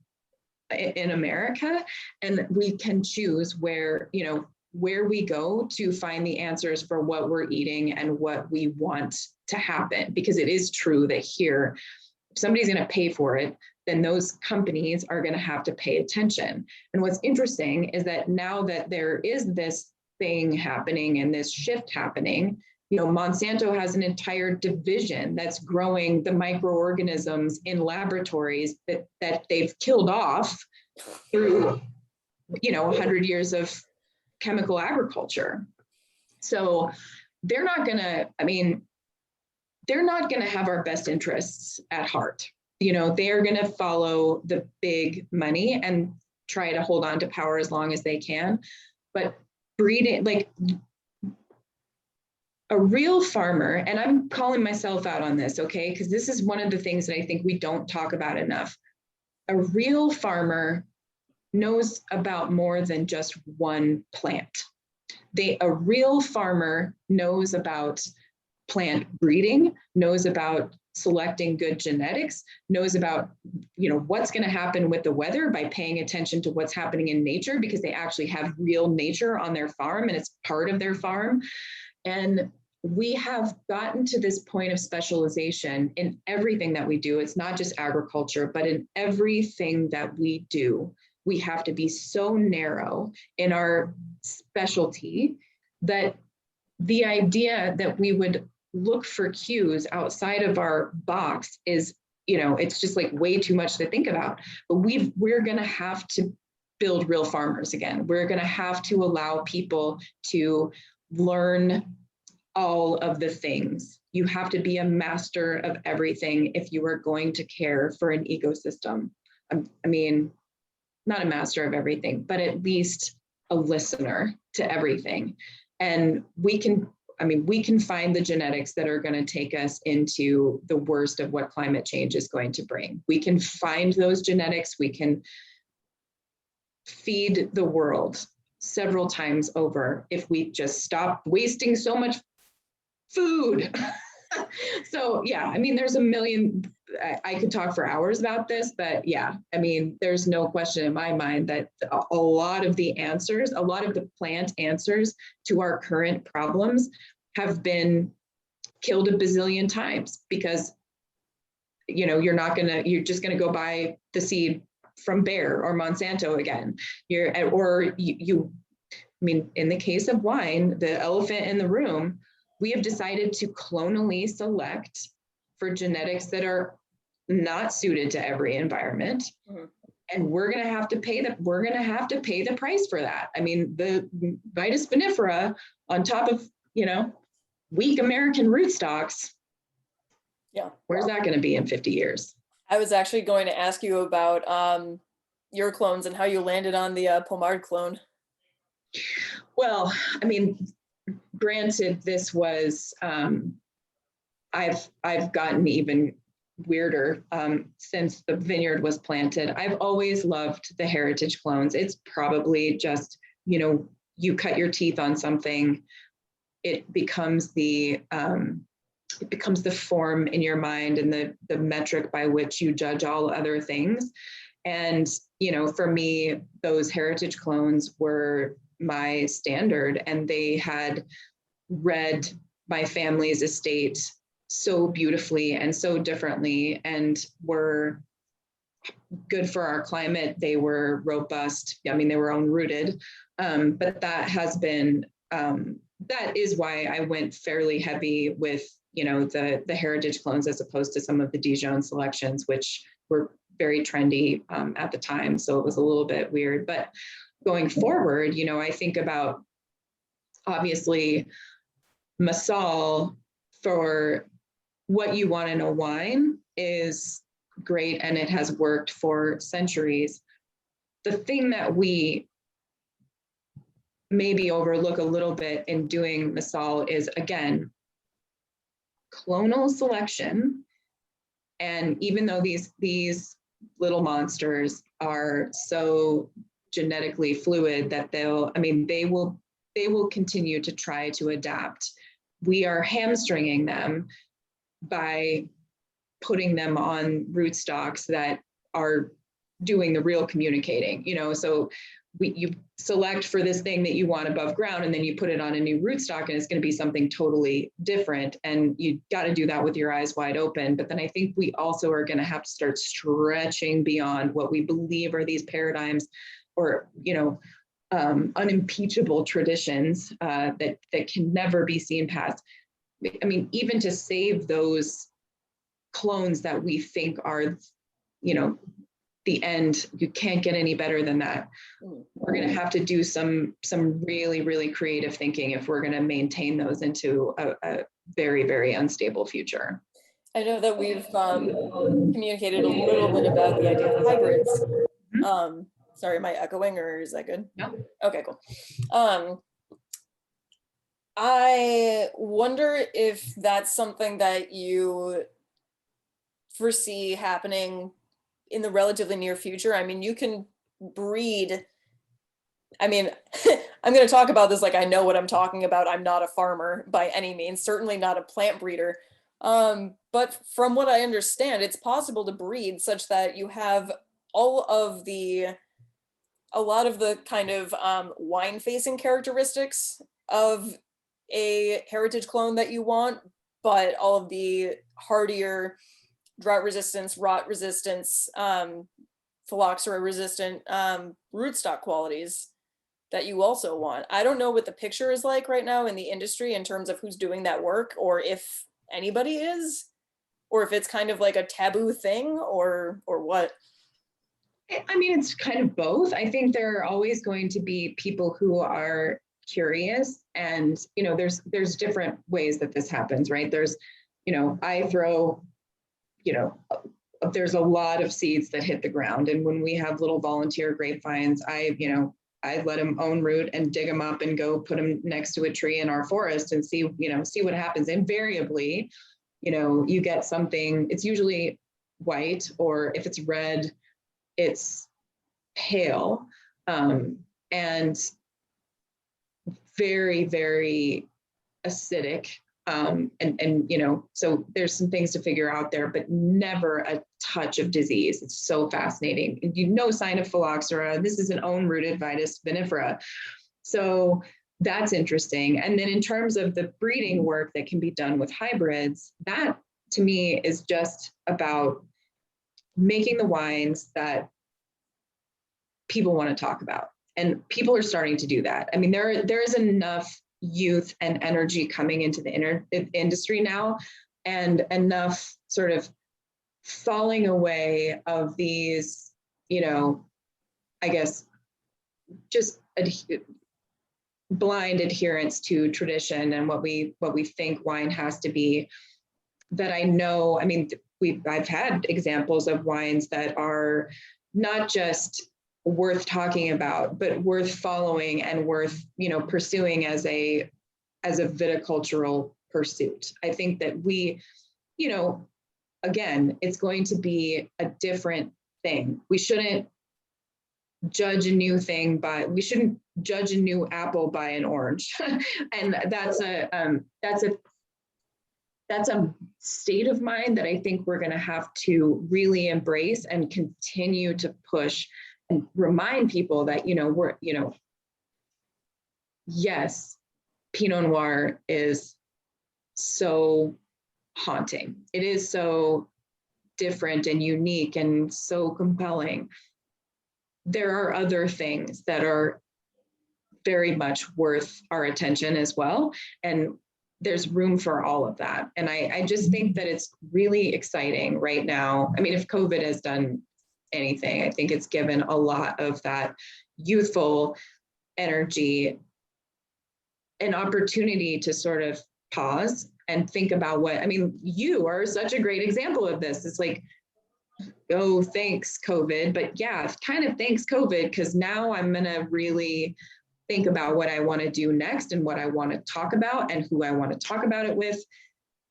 in America, and we can choose where we go to find the answers for what we're eating and what we want to happen. Because it is true that here, if somebody's going to pay for it, then those companies are going to have to pay attention. And what's interesting is that now that there is this thing happening and this shift happening, Monsanto has an entire division that's growing the microorganisms in laboratories that they've killed off through, 100 years of chemical agriculture. So they're not going to have our best interests at heart. They're going to follow the big money and try to hold on to power as long as they can. But breeding, like a real farmer, and I'm calling myself out on this, okay? Because this is one of the things that I think we don't talk about enough. A real farmer knows about more than just one plant. A real farmer knows about plant breeding, knows about selecting good genetics, knows about what's going to happen with the weather by paying attention to what's happening in nature, because they actually have real nature on their farm and it's part of their farm. And we have gotten to this point of specialization in everything that we do. It's not just agriculture, but in everything that we do, we have to be so narrow in our specialty that the idea that we would look for cues outside of our box is, it's just like way too much to think about. But we're going to have to build real farmers again. We're going to have to allow people to learn all of the things. You have to be a master of everything if you are going to care for an ecosystem. Not a master of everything, but at least a listener to everything. And we can find the genetics that are going to take us into the worst of what climate change is going to bring. We can find those genetics. We can feed the world several times over if we just stop wasting so much food. So yeah, there's a million, I could talk for hours about this, but yeah, there's no question in my mind that a lot of the plant answers to our current problems have been killed a bazillion times because, you're just going to go buy the seed from Bayer or Monsanto again. In the case of wine, the elephant in the room, we have decided to clonally select for genetics that are not suited to every environment. Mm-hmm. And we're going to have to pay the price for that. I mean, the Vitis vinifera on top of, weak American rootstocks. Yeah. Where's that going to be in 50 years? I was actually going to ask you about your clones and how you landed on the Pomard clone. Well, I mean, granted, this was, I've gotten even weirder since the vineyard was planted. I've always loved the heritage clones. It's probably just, you cut your teeth on something, it becomes the form in your mind and the metric by which you judge all other things. And, for me, those heritage clones were my standard, and they had read my family's estate so beautifully and so differently, and were good for our climate. They were robust. I mean, they were unrooted. But that has been, that is why I went fairly heavy with, the heritage clones as opposed to some of the Dijon selections, which were very trendy at the time. So it was a little bit weird. But going forward, I think about, obviously, Massal for what you want in a wine is great, and it has worked for centuries. The thing that we maybe overlook a little bit in doing Massal is, again, clonal selection. And even though these little monsters are so genetically fluid that they will continue to try to adapt. We are hamstringing them by putting them on rootstocks that are doing the real communicating, so you select for this thing that you want above ground, and then you put it on a new rootstock, and it's going to be something totally different. And you got to do that with your eyes wide open. But then I think we also are going to have to start stretching beyond what we believe are these paradigms or, unimpeachable traditions that can never be seen past. I mean, even to save those clones that we think are, the end, you can't get any better than that. We're going to have to do some really, really creative thinking if we're going to maintain those into a very, very unstable future. I know that we've communicated a little bit about the idea of hybrids. Mm-hmm. Sorry, am I echoing, or is that good? No. Okay, cool. I wonder if that's something that you foresee happening in the relatively near future. I mean, you can breed. I mean, I'm going to talk about this like I know what I'm talking about. I'm not a farmer by any means, certainly not a plant breeder. But from what I understand, it's possible to breed such that you have a lot of the kind of wine-facing characteristics of a heritage clone that you want, but all of the hardier drought resistance, rot resistance, phylloxera resistant rootstock qualities that you also want. I don't know what the picture is like right now in the industry in terms of who's doing that work, or if anybody is, or if it's kind of like a taboo thing, or what. I mean, it's kind of both. I think there are always going to be people who are curious, and there's different ways that this happens, right? There's, I throw, there's a lot of seeds that hit the ground, and when we have little volunteer grapevines, I let them own root and dig them up and go put them next to a tree in our forest and see what happens. Invariably, you get something. It's usually white, or if it's red, it's pale, and very, very acidic. So there's some things to figure out there, but never a touch of disease. It's so fascinating. No sign of phylloxera. This is an own-rooted Vitis vinifera. So that's interesting. And then in terms of the breeding work that can be done with hybrids, that to me is just about making the wines that people want to talk about. And people are starting to do that. I mean, there is enough youth and energy coming into the industry now, and enough sort of falling away of these, I guess, just blind adherence to tradition and what we think wine has to be. That I know, I mean, I've had examples of wines that are not just worth talking about, but worth following and worth, pursuing as a viticultural pursuit. I think that we, again, it's going to be a different thing. We shouldn't judge a new thing we shouldn't judge a new apple by an orange. And that's a state of mind that I think we're going to have to really embrace and continue to push and remind people that, yes, Pinot Noir is so haunting. It is so different and unique and so compelling. There are other things that are very much worth our attention as well. And there's room for all of that. And I just think that it's really exciting right now. I mean, if COVID has done anything, I think it's given a lot of that youthful energy an opportunity to sort of pause and think about you are such a great example of this. It's like, oh, thanks COVID. But yeah, kind of thanks COVID, because now I'm going to really think about what I want to do next and what I want to talk about and who I want to talk about it with.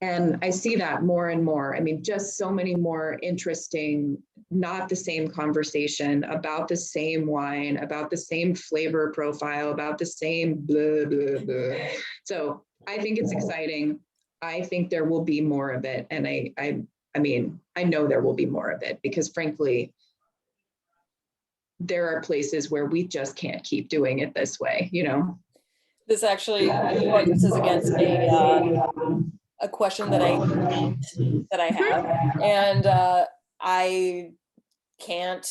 And I see that more and more. I mean, just so many more interesting, not the same conversation about the same wine, about the same flavor profile, about the same blah, blah, blah. So I think it's exciting. I think there will be more of it. And I mean, I know there will be more of it because frankly, there are places where we just can't keep doing it this way, This actually is against a question that I have, and I can't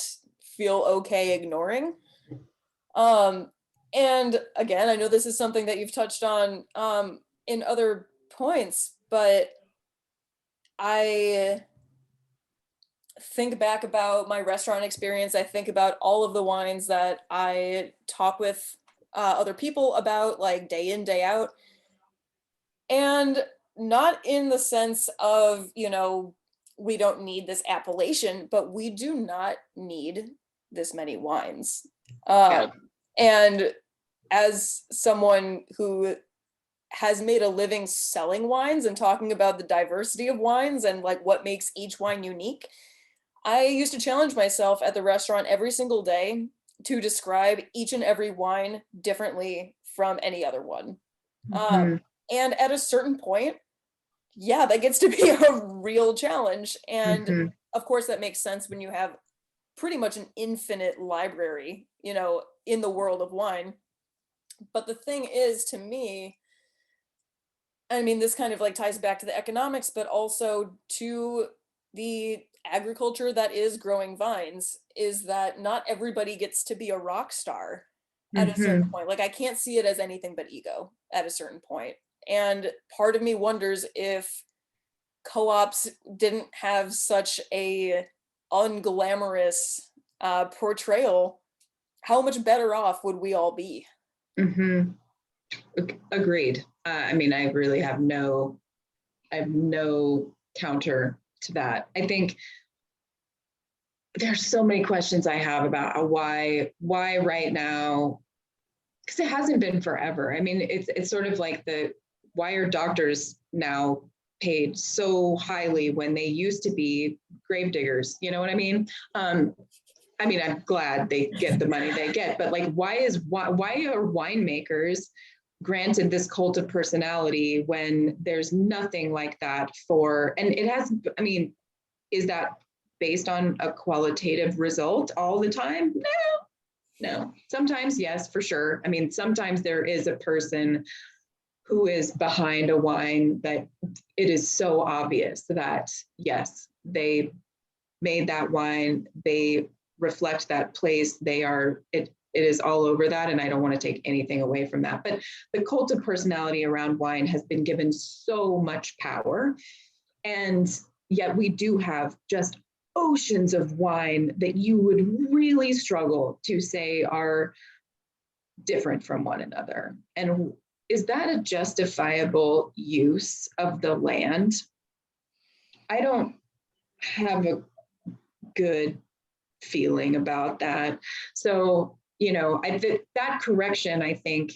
feel okay ignoring. And again, I know this is something that you've touched on in other points, but I think back about my restaurant experience. I think about all of the wines that I talk with other people about, like day in, day out. And not in the sense of, we don't need this appellation, but we do not need this many wines. And as someone who has made a living selling wines and talking about the diversity of wines and like what makes each wine unique, I used to challenge myself at the restaurant every single day to describe each and every wine differently from any other one. And at a certain point, yeah, that gets to be a real challenge. And of course, that makes sense when you have pretty much an infinite library, in the world of wine. But the thing is, to me, I mean, this kind of like ties back to the economics, but also to the agriculture that is growing vines, is that not everybody gets to be a rock star at a certain point. Like, I can't see it as anything but ego at a certain point. And part of me wonders if co-ops didn't have such a unglamorous portrayal, how much better off would we all be? Agreed. I mean, I really have no counter to that. I think there's so many questions I have about why right now, because it hasn't been forever. I mean, it's sort of like why are doctors now paid so highly when they used to be grave diggers? You know what I mean? I mean, I'm glad they get the money they get, but like, why are winemakers granted this cult of personality when there's nothing like that and it has, I mean, is that based on a qualitative result all the time? No. Sometimes, yes, for sure. I mean, sometimes there is a person who is behind a wine that it is so obvious that, yes, they made that wine, they reflect that place, it is all over that, and I don't want to take anything away from that. But the cult of personality around wine has been given so much power. And yet we do have just oceans of wine that you would really struggle to say are different from one another. And is that a justifiable use of the land? I don't have a good feeling about that. So, that correction, I think,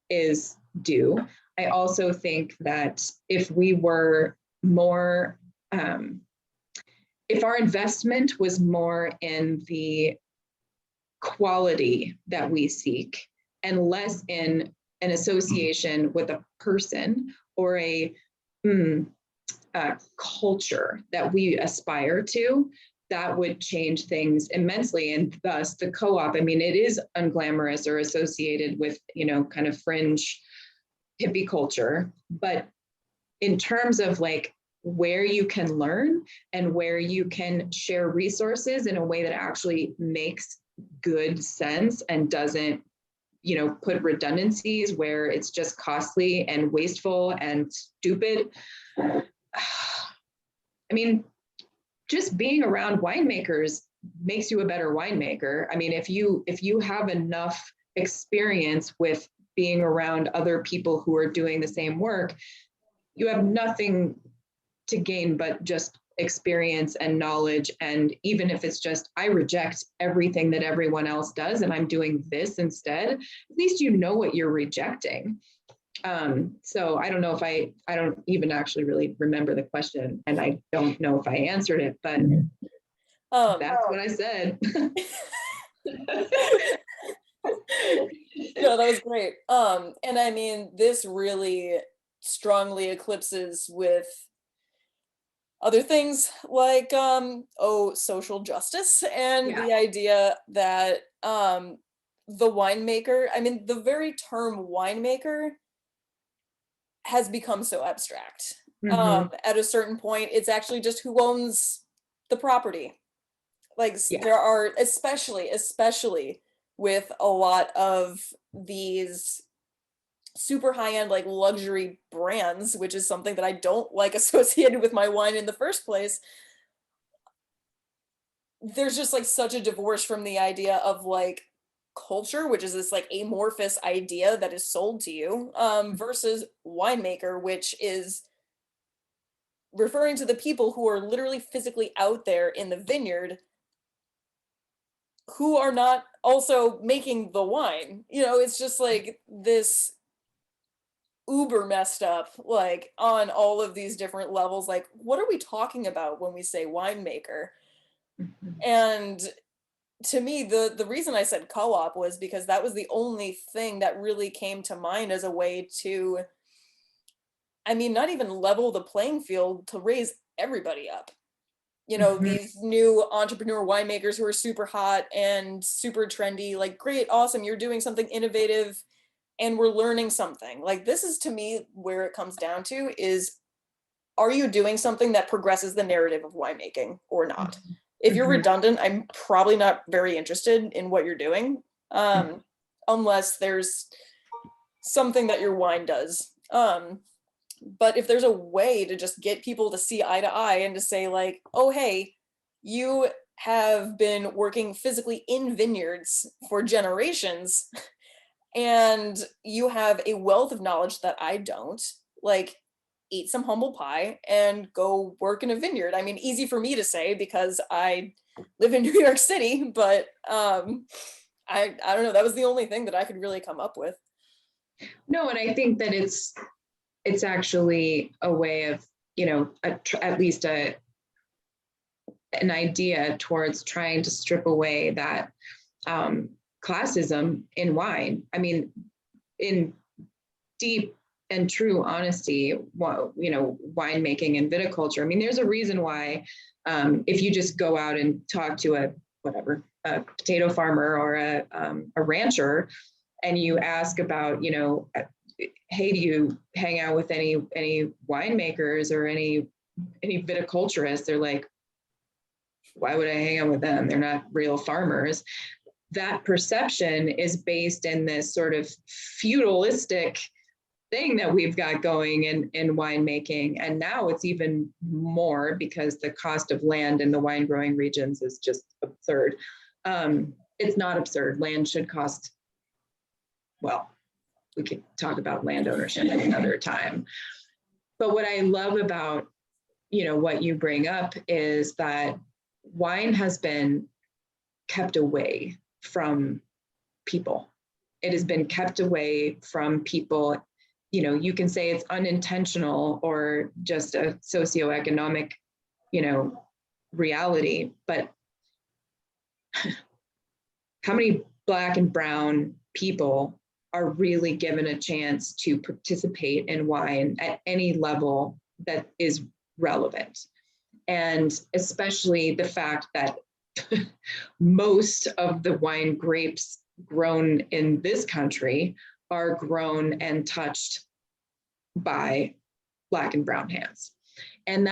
is due. I also think that if we were more, if our investment was more in the quality that we seek and less in an association with a person or a culture that we aspire to, that would change things immensely. And thus the co-op, I mean, it is unglamorous or associated with, kind of fringe hippie culture. But in terms of like where you can learn and where you can share resources in a way that actually makes good sense and doesn't, put redundancies where it's just costly and wasteful and stupid. I mean, just being around winemakers makes you a better winemaker. I mean, if you have enough experience with being around other people who are doing the same work, you have nothing to gain but just experience and knowledge. And even if it's just, I reject everything that everyone else does and I'm doing this instead, at least you know what you're rejecting. So I don't know if I don't even actually really remember the question, and I don't know if I answered it, but that's what I said. No, that was great. And I mean, this really strongly eclipses with other things like social justice and the idea that the winemaker, I mean, the very term winemaker has become so abstract. At a certain point, it's actually just who owns the property. Like there are, especially with a lot of these super high-end like luxury brands, which is something that I don't like associated with my wine in the first place. There's just like such a divorce from the idea of like culture, which is this like amorphous idea that is sold to you, versus winemaker, which is referring to the people who are literally physically out there in the vineyard who are not also making the wine. It's just like this uber messed up, like on all of these different levels. Like, what are we talking about when we say winemaker? And to me, the reason I said co-op was because that was the only thing that really came to mind as a way to, I mean, not even level the playing field, to raise everybody up. These new entrepreneur winemakers who are super hot and super trendy, like, great, awesome, you're doing something innovative and we're learning something. Like, this is, to me, where it comes down to is, are you doing something that progresses the narrative of winemaking or not? If you're redundant, I'm probably not very interested in what you're doing, unless there's something that your wine does. But if there's a way to just get people to see eye to eye and to say like, oh, hey, you have been working physically in vineyards for generations and you have a wealth of knowledge that I don't, like, eat some humble pie and go work in a vineyard. I mean, easy for me to say because I live in New York City, but I don't know. That was the only thing that I could really come up with. No, and I think that it's actually a way of, at least an idea towards trying to strip away that classism in wine. I mean, in deep and true honesty, winemaking and viticulture. I mean, there's a reason why if you just go out and talk to a potato farmer or a rancher, and you ask about, hey, do you hang out with any winemakers or any viticulturists? They're like, why would I hang out with them? They're not real farmers. That perception is based in this sort of feudalistic thing that we've got going in winemaking. And now it's even more because the cost of land in the wine growing regions is just absurd. It's not absurd. Land should cost, well, we could talk about land ownership at another time. But what I love about, what you bring up is that wine has been kept away from people. It has been kept away from people. You can say it's unintentional or just a socioeconomic, reality, but how many Black and brown people are really given a chance to participate in wine at any level that is relevant? And especially the fact that most of the wine grapes grown in this country are grown and touched by Black and brown hands. And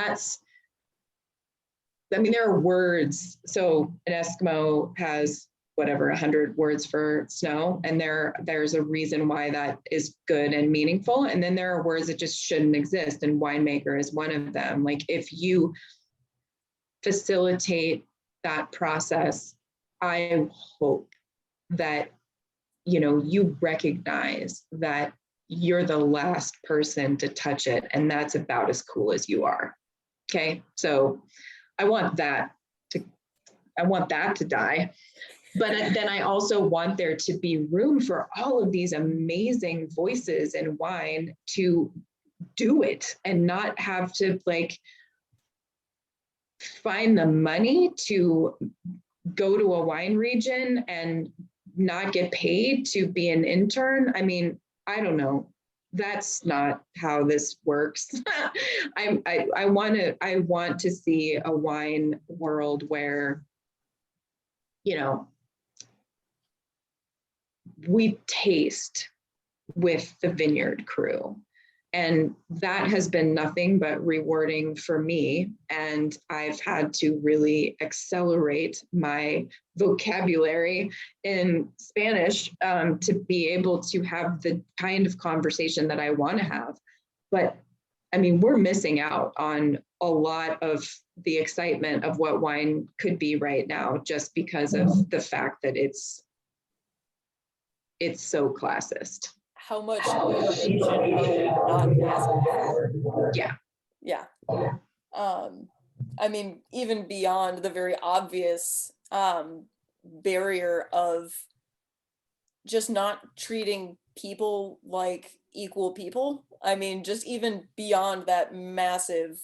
there are words. So an Eskimo has 100 words for snow. And there's a reason why that is good and meaningful. And then there are words that just shouldn't exist. And winemaker is one of them. Like, if you facilitate that process, I hope that, you recognize that you're the last person to touch it. And that's about as cool as you are. Okay. So I want that to die. But then I also want there to be room for all of these amazing voices in wine to do it and not have to find the money to go to a wine region and not get paid to be an intern. I mean, I don't know. That's not how this works. I want to see a wine world where, we taste with the vineyard crew. And that has been nothing but rewarding for me. And I've had to really accelerate my vocabulary in Spanish to be able to have the kind of conversation that I want to have. But I mean, we're missing out on a lot of the excitement of what wine could be right now, just because of the fact that it's so classist. How much information are we not asking for? Yeah. I mean, even beyond the very obvious barrier of just not treating people like equal people. I mean, just even beyond that massive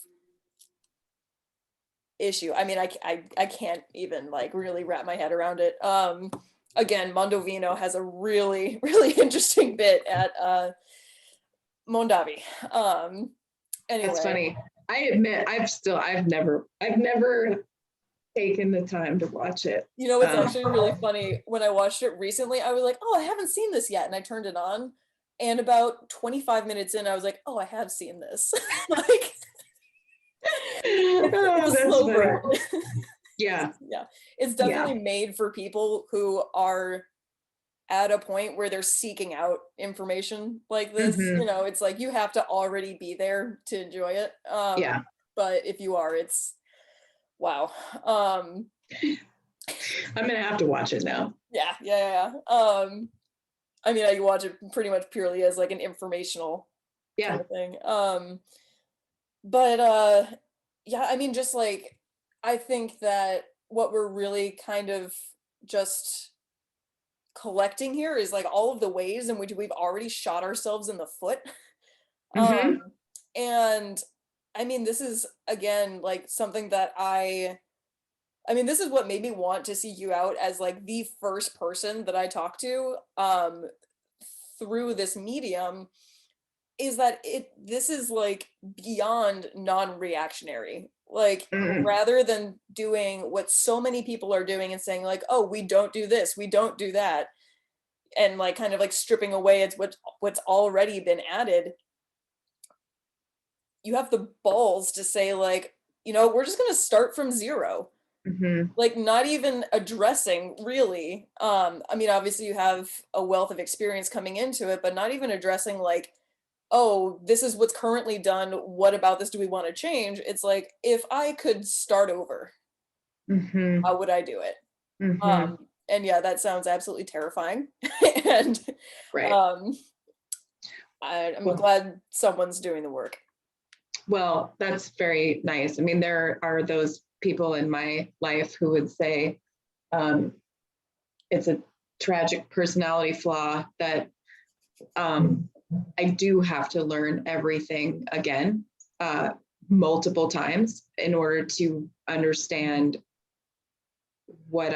issue. I mean, I can't even really wrap my head around it. Again, Mondovino has a really, really interesting bit at Mondavi. Anyway. That's funny. I admit I've never taken the time to watch it. It's actually really funny. When I watched it recently, I was like, oh, I haven't seen this yet. And I turned it on. And about 25 minutes in, I was like, oh, I have seen this. It's a slow burn. Yeah. Yeah. It's definitely made for people who are at a point where they're seeking out information like this. Mm-hmm. It's like you have to already be there to enjoy it. But if you are, it's wow. I'm gonna have to watch it now. Yeah. I mean, I watch it pretty much purely as an informational kind of thing. But yeah, I mean, just I think that what we're really kind of just collecting here is all of the ways in which we've already shot ourselves in the foot. Mm-hmm. And I mean, this is again something that I mean, this is what made me want to see you out as the first person that I talk to through this medium, is that this is beyond non-reactionary. Rather than doing what so many people are doing and saying oh, we don't do this, we don't do that, and kind of stripping away it's what's already been added, you have the balls to say we're just going to start from zero. Mm-hmm. Not even addressing really, I mean, obviously you have a wealth of experience coming into it, but not even addressing oh, this is what's currently done, what about this do we want to change? It's like, if I could start over, how would I do it? And yeah, that sounds absolutely terrifying. And Right. um, I'm Well, glad someone's doing the work. well, that's very nice. I mean, there are those people in my life who would say it's a tragic personality flaw that I do have to learn everything again, multiple times in order to understand what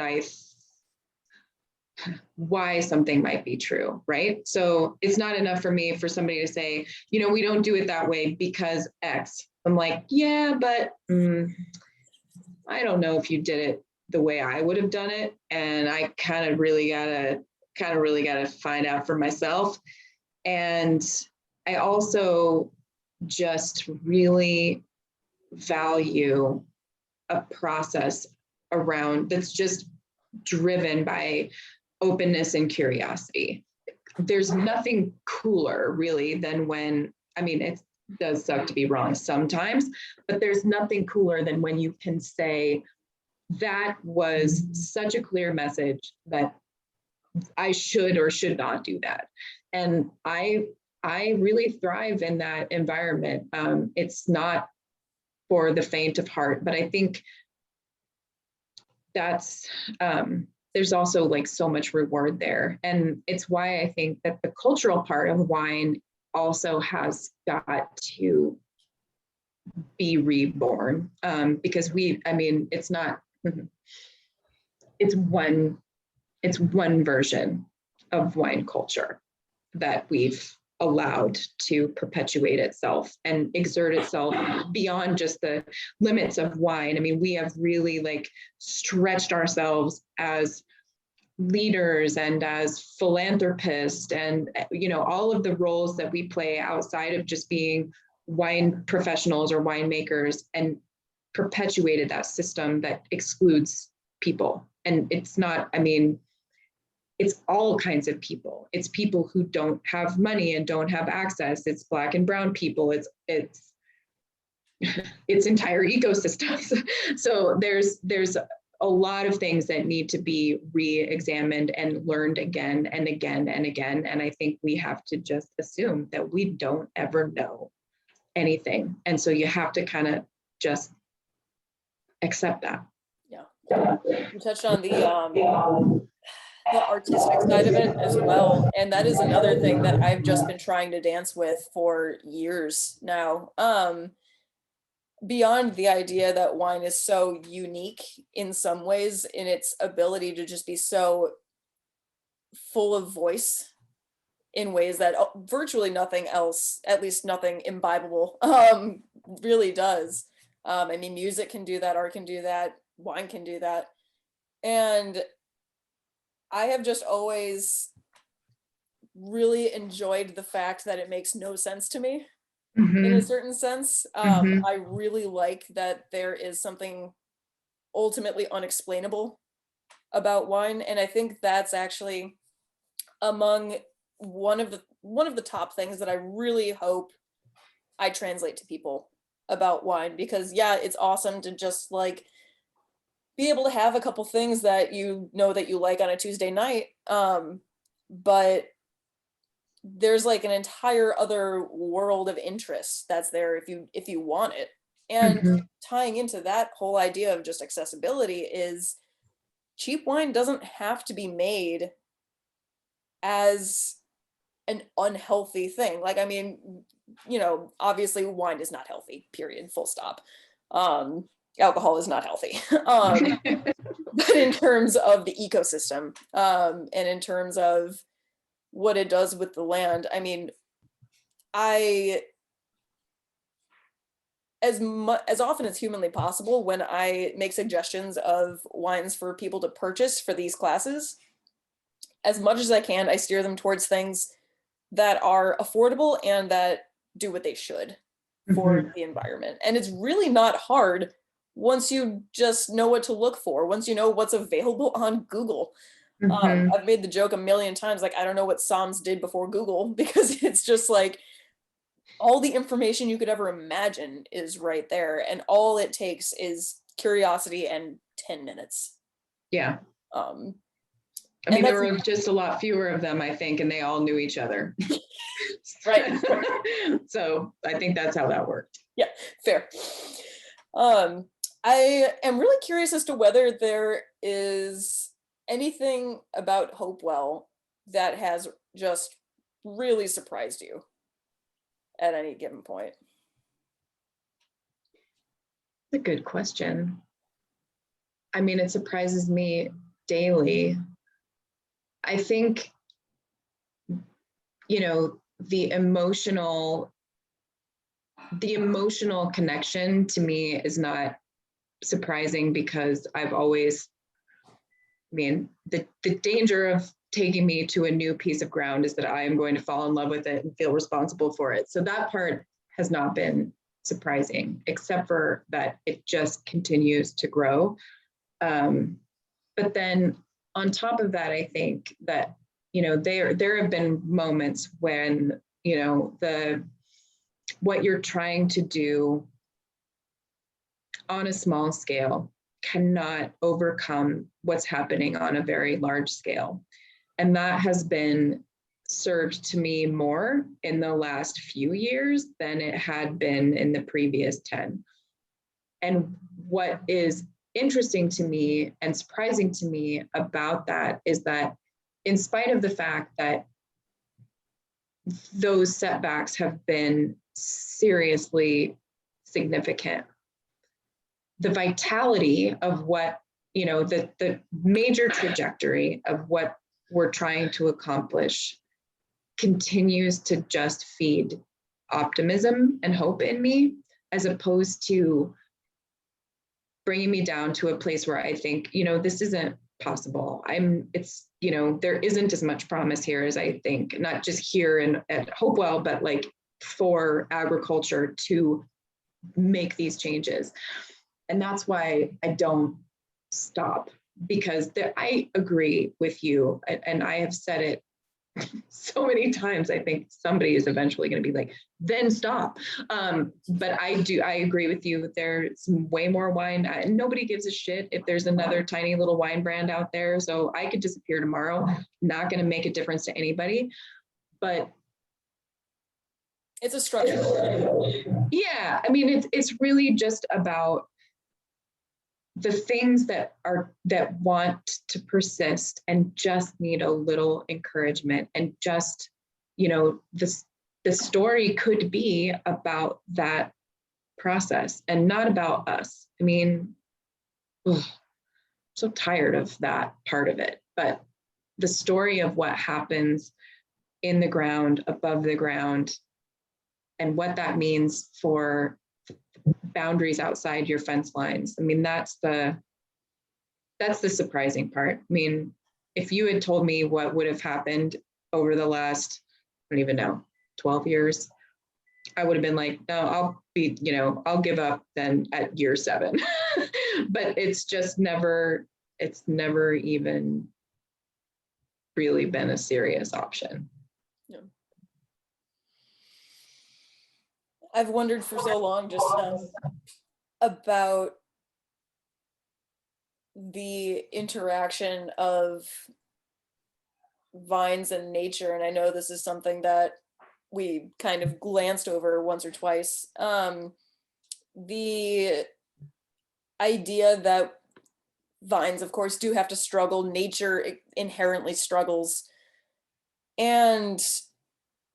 why something might be true, right? So it's not enough for me for somebody to say, you know, we don't do it that way because X. I'm like, yeah, but I don't know if you did it the way I would have done it. And I kind of really gotta find out for myself. And I also just really value a process around that's just driven by openness and curiosity. There's nothing cooler really than when, I mean, it does suck to be wrong sometimes, but there's nothing cooler than when you can say, that was such a clear message that I should or should not do that. And I really thrive in that environment. It's not for the faint of heart, but I think that's there's also like so much reward there. And it's why I think that the cultural part of wine also has got to be reborn, because I mean, it's not, it's one version of wine culture that we've allowed to perpetuate itself and exert itself beyond just the limits of wine. I mean, we have really like stretched ourselves as leaders and as philanthropists and, you know, all of the roles that we play outside of just being wine professionals or winemakers, and perpetuated that system that excludes people. And it's not, I mean, it's all kinds of people. It's people who don't have money and don't have access. It's Black and brown people. It's entire ecosystems. So there's a lot of things that need to be re-examined and learned again and again and again. And I think we have to just assume that we don't ever know anything. And so you have to kind of just accept that. Yeah. You touched on the artistic side of it as well. And that is another thing that I've just been trying to dance with for years now. Beyond the idea that wine is so unique in some ways in its ability to just be so full of voice in ways that virtually nothing else, at least nothing imbibable, really does. I mean, music can do that, art can do that, wine can do that. And I have just always really enjoyed the fact that it makes no sense to me in a certain sense. I really like that there is something ultimately unexplainable about wine. And I think that's actually among one of the top things that I really hope I translate to people about wine, because yeah, it's awesome to just like be able to have a couple things that you know that you like on a Tuesday night. But there's like an entire other world of interest that's there if you want it. And tying into that whole idea of just accessibility is cheap wine doesn't have to be made as an unhealthy thing. Like, I mean, you know, obviously wine is not healthy, period, full stop. Alcohol is not healthy. But in terms of the ecosystem, and in terms of what it does with the land, I mean, I as often as humanly possible, when I make suggestions of wines for people to purchase for these classes, as much as I can, I steer them towards things that are affordable and that do what they should for the environment. And it's really not hard once you just know what to look for, once you know what's available on Google. I've made the joke a million times, like, I don't know what Psalms did before Google, because it's just like, all the information you could ever imagine is right there, and all it takes is curiosity and 10 minutes. Yeah. Um, I and mean, there that's were just a lot fewer of them, I think, and they all knew each other. right. So I think that's how that worked. Yeah, fair. Um, I am really curious as to whether there is anything about Hopewell that has just really surprised you at any given point. That's a good question. I mean, it surprises me daily. I think, you know, the emotional connection to me is not surprising because I've always, I mean, the danger of taking me to a new piece of ground is that I am going to fall in love with it and feel responsible for it. So that part has not been surprising, except for that it just continues to grow. But then on top of that, I think that, you know, there have been moments when, you know, what you're trying to do on a small scale cannot overcome what's happening on a very large scale. And that has been served to me more in the last few years than it had been in the previous 10. And what is interesting to me and surprising to me about that is that in spite of the fact that those setbacks have been seriously significant, the vitality of what, you know, the major trajectory of what we're trying to accomplish continues to just feed optimism and hope in me, as opposed to bringing me down to a place where I think, you know, this isn't possible. It's, you know, there isn't as much promise here as I think, not just here at Hopewell, but like for agriculture to make these changes. And that's why I don't stop, because I agree with you. And I have said it so many times. I think somebody is eventually going to be like, then stop. But I agree with you. There's way more wine. Nobody gives a shit if there's another tiny little wine brand out there. So I could disappear tomorrow, not going to make a difference to anybody. But it's a struggle. Yeah, I mean, it's really just about the things that want to persist and just need a little encouragement, and just, you know, the story could be about that process and not about us. I mean, ugh, I'm so tired of that part of it, but the story of what happens in the ground, above the ground, and what that means for boundaries outside your fence lines. I mean, that's the surprising part. I mean, if you had told me what would have happened over the last, I don't even know, 12 years, I would have been like, no, I'll give up then at year 7. But it's never even really been a serious option. Yeah. I've wondered for so long just about the interaction of vines and nature, and I know this is something that we kind of glanced over once or twice. The idea that vines, of course, do have to struggle. Nature inherently struggles. And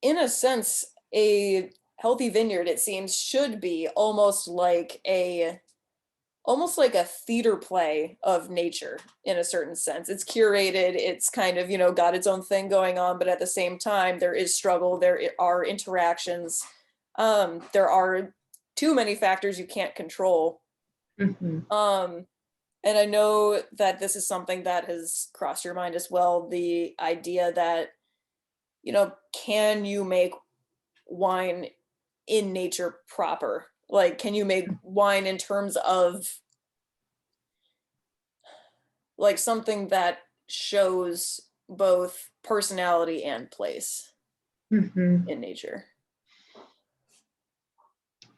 in a sense, a healthy vineyard, it seems, should be almost like a theater play of nature in a certain sense. It's curated, it's kind of, you know, got its own thing going on, but at the same time, there is struggle, there are interactions. There are too many factors you can't control. Mm-hmm. And I know that this is something that has crossed your mind as well, the idea that, you know, can you make wine in nature proper? Like, can you make wine in terms of like something that shows both personality and place Mm-hmm. in nature?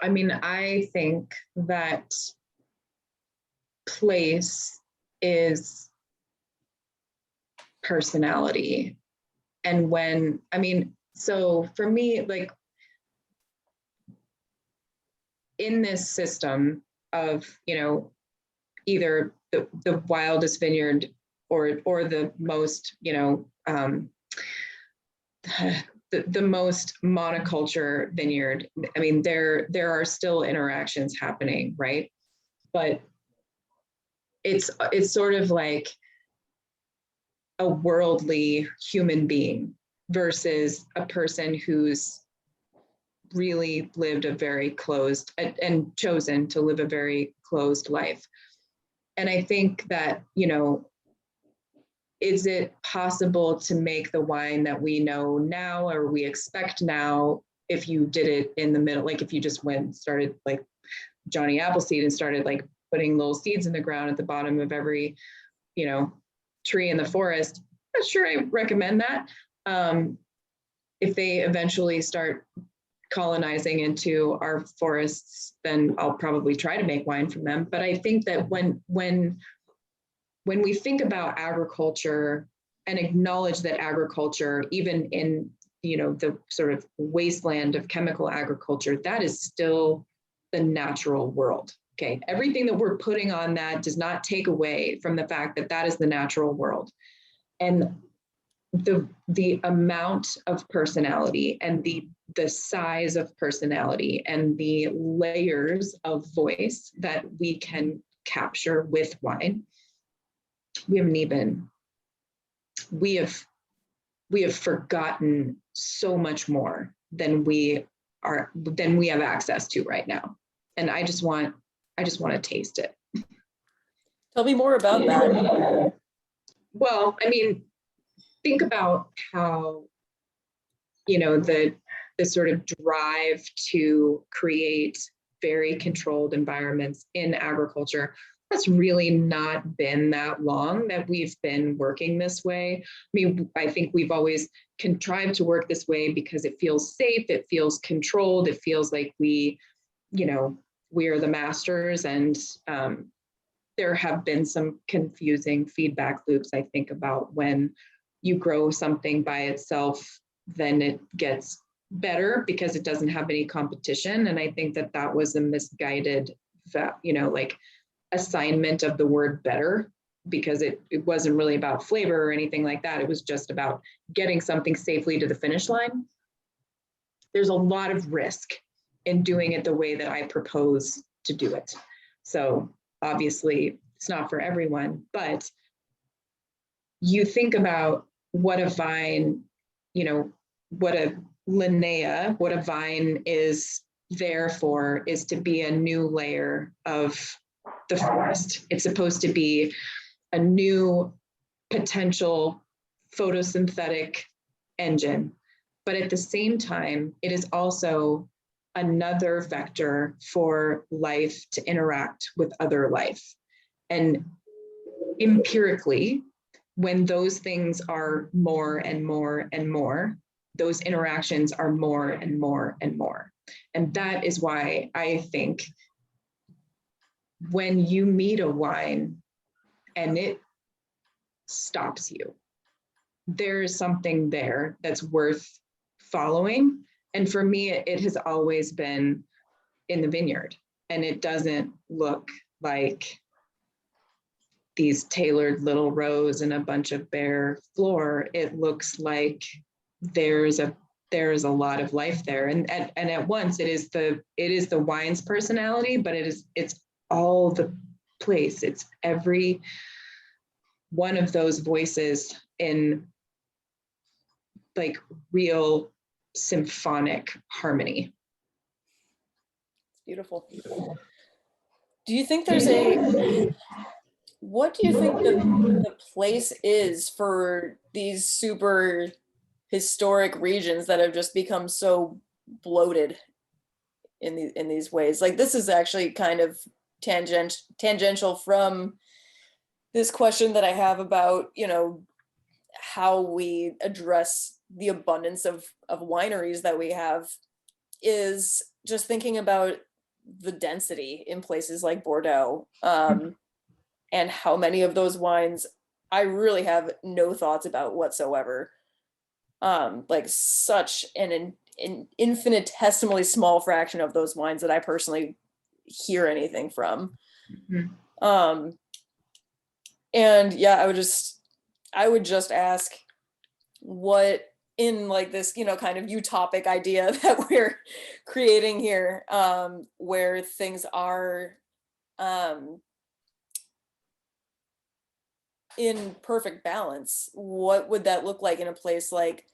I mean, I think that place is personality. And when, I mean, so for me, like in this system of, you know, either the wildest vineyard or the most, you know, the most monoculture vineyard. I mean, there are still interactions happening, right? But it's sort of like a worldly human being versus a person who's really lived a very closed and chosen to live a very closed life. And I think that, you know, is it possible to make the wine that we know now or we expect now if you did it in the middle, like if you just went and started like Johnny Appleseed and started like putting little seeds in the ground at the bottom of every, you know, tree in the forest? I'm not sure I recommend that. If they eventually start colonizing into our forests, then I'll probably try to make wine from them. But I think that when we think about agriculture and acknowledge that agriculture, even in, you know, the sort of wasteland of chemical agriculture, that is still the natural world. Okay, everything that we're putting on that does not take away from the fact that that is the natural world. And the amount of personality and the size of personality and the layers of voice that we can capture with wine, we have forgotten so much more than we have access to right now. And I just want to taste it. Tell me more about that. Well, I mean, think about how, you know, the sort of drive to create very controlled environments in agriculture, that's really not been that long that we've been working this way. I mean, I think we've always contrived to work this way because it feels safe, it feels controlled, it feels like we, you know, we are the masters. And there have been some confusing feedback loops, I think, about when you grow something by itself, then it gets better because it doesn't have any competition. And I think that that was a misguided, you know, like assignment of the word better, because it wasn't really about flavor or anything like that. It was just about getting something safely to the finish line. There's a lot of risk in doing it the way that I propose to do it. So obviously it's not for everyone, but you think about what a vine, you know, what a Linnea, what a vine is there for is to be a new layer of the forest. It's supposed to be a new potential photosynthetic engine. But at the same time, it is also another vector for life to interact with other life. And empirically, when those things are more and more and more, those interactions are more and more and more. And that is why I think when you meet a wine and it stops you, there is something there that's worth following. And for me, it has always been in the vineyard. And it doesn't look like these tailored little rows and a bunch of bare floor. It looks like there's a lot of life there. And at once it is the wine's personality, but it's all the place. It's every one of those voices in like real symphonic harmony. It's beautiful. Do you think what do you think the place is for these super historic regions that have just become so bloated in these ways? Like, this is actually kind of tangential from this question that I have about, you know, how we address the abundance of wineries that we have, is just thinking about the density in places like Bordeaux, and how many of those wines I really have no thoughts about whatsoever. Like such an infinitesimally small fraction of those wines that I personally hear anything from. Um, and yeah, I would just ask what in like this, you know, kind of utopic idea that we're creating here, where things are in perfect balance, what would that look like in a place like,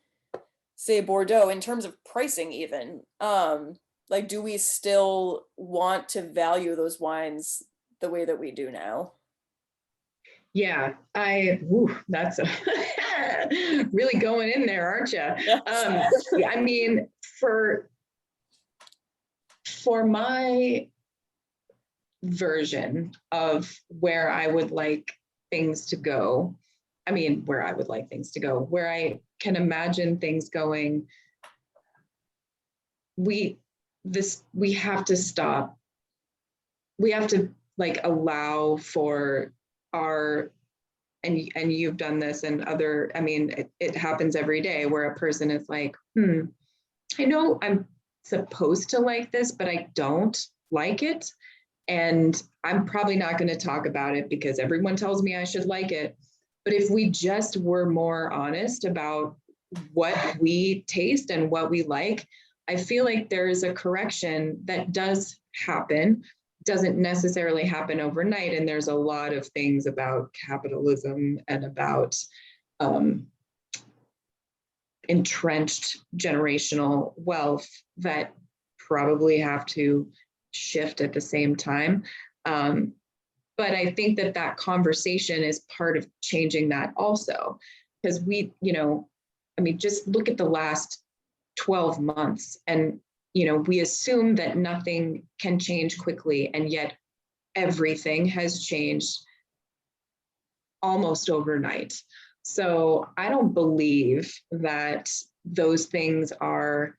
say, Bordeaux, in terms of pricing even? Like, do we still want to value those wines the way that we do now? Yeah, that's really going in there, aren't you? Yes. Yeah, I mean, for my version of where I would like things to go, where I would like things to go, where I can imagine things going, we have to stop. We have to like allow for our, and you've done this and other, it happens every day where a person is like, I know I'm supposed to like this, but I don't like it. And I'm probably not going to talk about it because everyone tells me I should like it. But if we just were more honest about what we taste and what we like, I feel like there is a correction that does happen, doesn't necessarily happen overnight. And there's a lot of things about capitalism and about entrenched generational wealth that probably have to shift at the same time. But I think that conversation is part of changing that also, because just look at the last 12 months and, we assume that nothing can change quickly, and yet everything has changed almost overnight. So I don't believe that those things are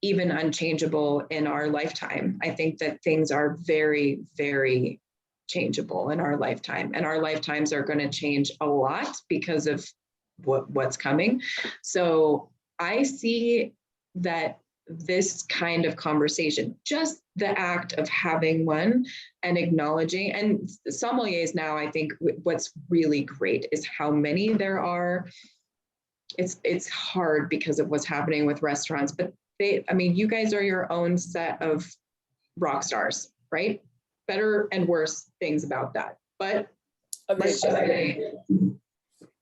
even unchangeable in our lifetime. I think that things are very, very changeable in our lifetime, and our lifetimes are going to change a lot because of what's coming. So I see that this kind of conversation, just the act of having one and acknowledging, and sommeliers now, I think what's really great is how many there are. It's hard because of what's happening with restaurants, but you guys are your own set of rock stars, right? Better and worse things about that. But let's just say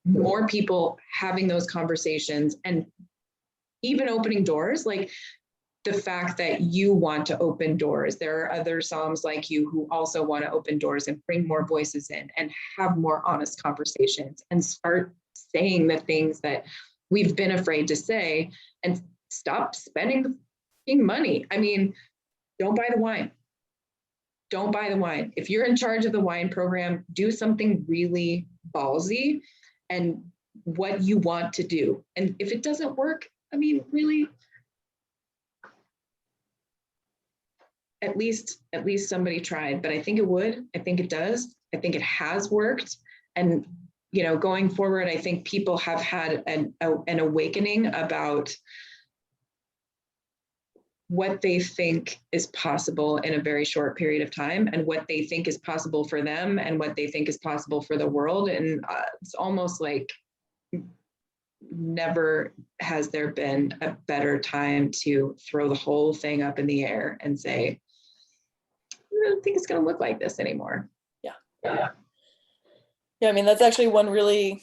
more people having those conversations and even opening doors, like the fact that you want to open doors. There are other somms like you who also want to open doors and bring more voices in and have more honest conversations and start saying the things that we've been afraid to say, and stop spending the money. Don't buy the wine. Don't buy the wine. If you're in charge of the wine program, do something really ballsy and what you want to do. And if it doesn't work, really, at least somebody tried. But I think it would. I think it does. I think it has worked. And going forward, I think people have had an awakening about what they think is possible in a very short period of time, and what they think is possible for them and what they think is possible for the world. And it's almost like never has there been a better time to throw the whole thing up in the air and say, I don't think it's going to look like this anymore. Yeah. That's actually one really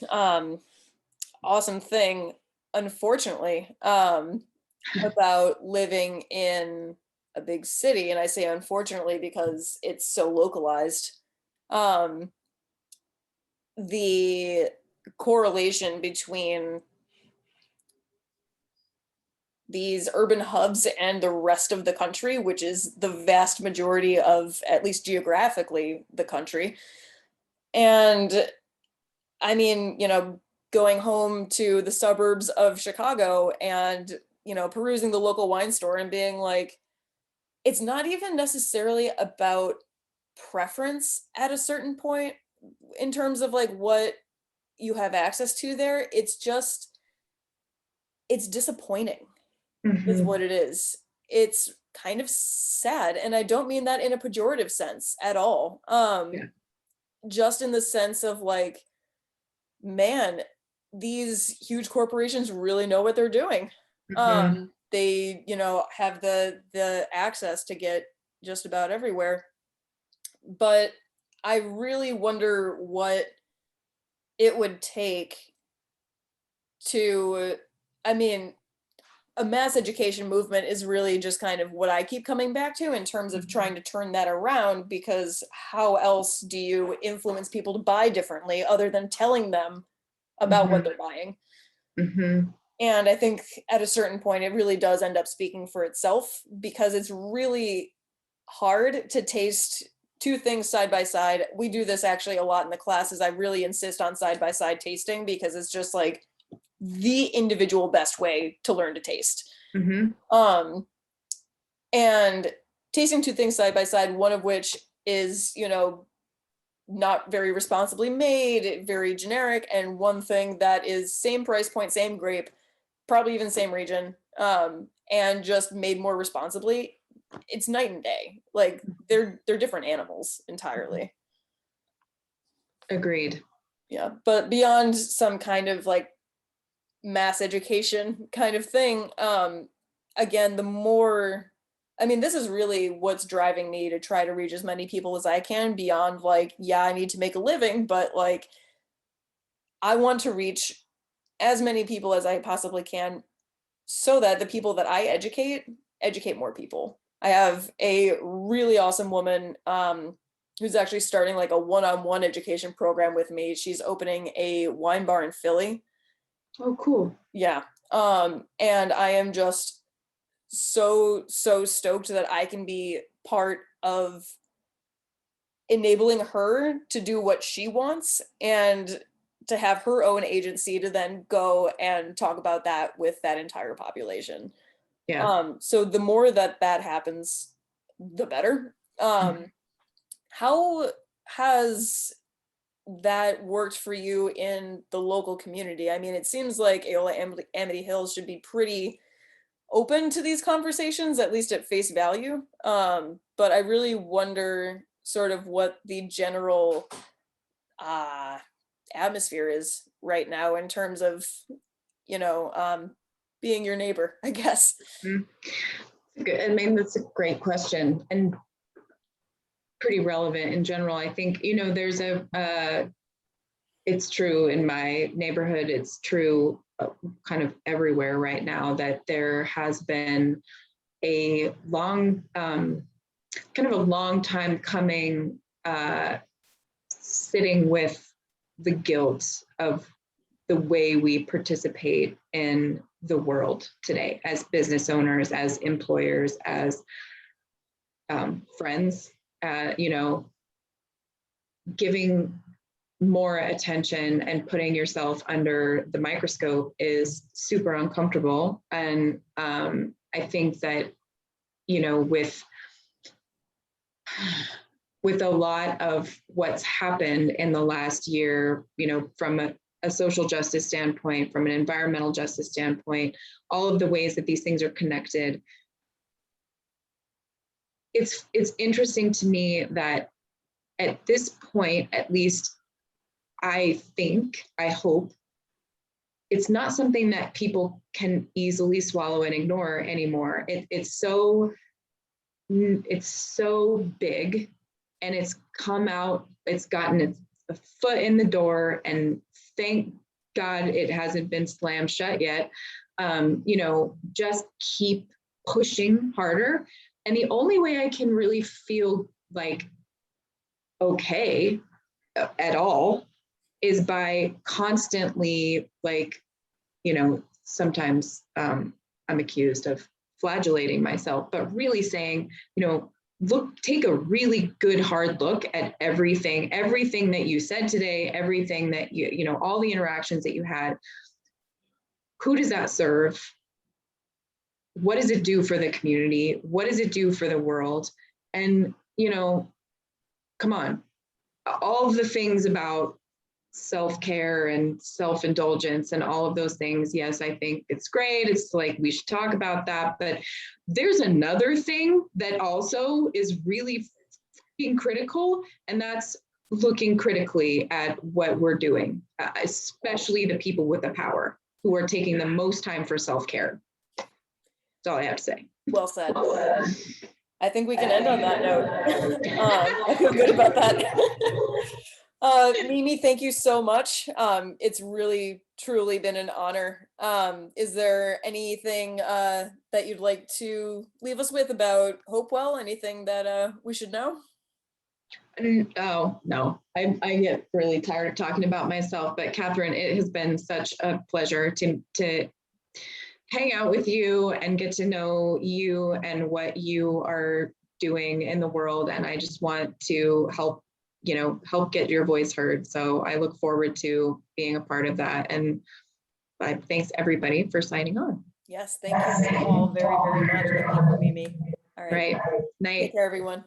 awesome thing, unfortunately, about living in a big city. And I say unfortunately because it's so localized. The correlation between these urban hubs and the rest of the country, which is the vast majority of, at least geographically, the country. And going home to the suburbs of Chicago and, perusing the local wine store and being like, it's not even necessarily about preference at a certain point in terms of like what you have access to there. It's just, it's disappointing is Mm-hmm. what it is. It's kind of sad. And I don't mean that in a pejorative sense at all. Yeah. Just in the sense of like, man, these huge corporations really know what they're doing. Mm-hmm. They, you know, have the access to get just about everywhere. But I really wonder what it would take to, I mean, a mass education movement is really just kind of what I keep coming back to in terms of Mm-hmm. trying to turn that around, because how else do you influence people to buy differently other than telling them about what Mm-hmm. they're buying? Mm-hmm. And I think at a certain point, it really does end up speaking for itself, because it's really hard to taste two things side by side. We do this actually a lot in the classes. I really insist on side by side tasting because it's just like the individual best way to learn to taste. Mm-hmm. Um, and tasting two things side by side, one of which is, you know, not very responsibly made, very generic, and one thing that is same price point, same grape, probably even same region, and just made more responsibly. It's night and day. Like they're different animals entirely. Agreed. Yeah, but beyond some kind of like mass education kind of thing, again, the more, I mean, this is really what's driving me to try to reach as many people as I can beyond like, yeah, I need to make a living, but like I want to reach as many people as I possibly can so that the people that I educate more people. I have a really awesome woman who's actually starting like a one-on-one education program with me. She's opening a wine bar in Philly. Oh, cool. Yeah. And I am just so stoked that I can be part of enabling her to do what she wants and to have her own agency to then go and talk about that with that entire population. Yeah. So the more that that happens, the better. How has that worked for you in the local community? I mean, it seems like Aola Amity Hills should be pretty open to these conversations, at least at face value. But I really wonder sort of what the general uh, atmosphere is right now in terms of, you know, being your neighbor, I guess. Mhm. Good. I mean, that's a great question and pretty relevant in general. I think, there's it's true in my neighborhood. It's true kind of everywhere right now that there has been a long, kind of a long time coming, sitting with the guilt of the way we participate in the world today as business owners, as employers, as friends, giving more attention and putting yourself under the microscope is super uncomfortable. And I think that, with a lot of what's happened in the last year, from a social justice standpoint, from an environmental justice standpoint, all of the ways that these things are connected, it's interesting to me that at this point, at least I hope, it's not something that people can easily swallow and ignore anymore. It's so big, and it's come out, it's gotten a foot in the door, and thank God it hasn't been slammed shut yet. Just keep pushing harder. And the only way I can really feel like okay at all is by constantly, like, sometimes I'm accused of flagellating myself, but really saying, take a really good hard look at everything that you said today, everything that all the interactions that you had. Who does that serve? what does it do for the community? What does it do for the world? And, you know, come on, all of the things about self-care and self-indulgence and all of those things. Yes, I think it's great. It's like, we should talk about that. But there's another thing that also is really critical, and that's looking critically at what we're doing, especially the people with the power who are taking the most time for self-care. That's all I have to say. Well said. I think we can end on that note. I feel good about that. Mimi, thank you so much. It's really, truly been an honor. Is there anything that you'd like to leave us with about Hopewell? Anything that we should know? Oh, no, I get really tired of talking about myself, but Katharine, it has been such a pleasure to hang out with you and get to know you and what you are doing in the world. And I just want to help get your voice heard. So I look forward to being a part of that. And thanks everybody for signing on. Yes, thank you all very, very much. Thank you, Mimi. All right. Right. Night. Take care, everyone.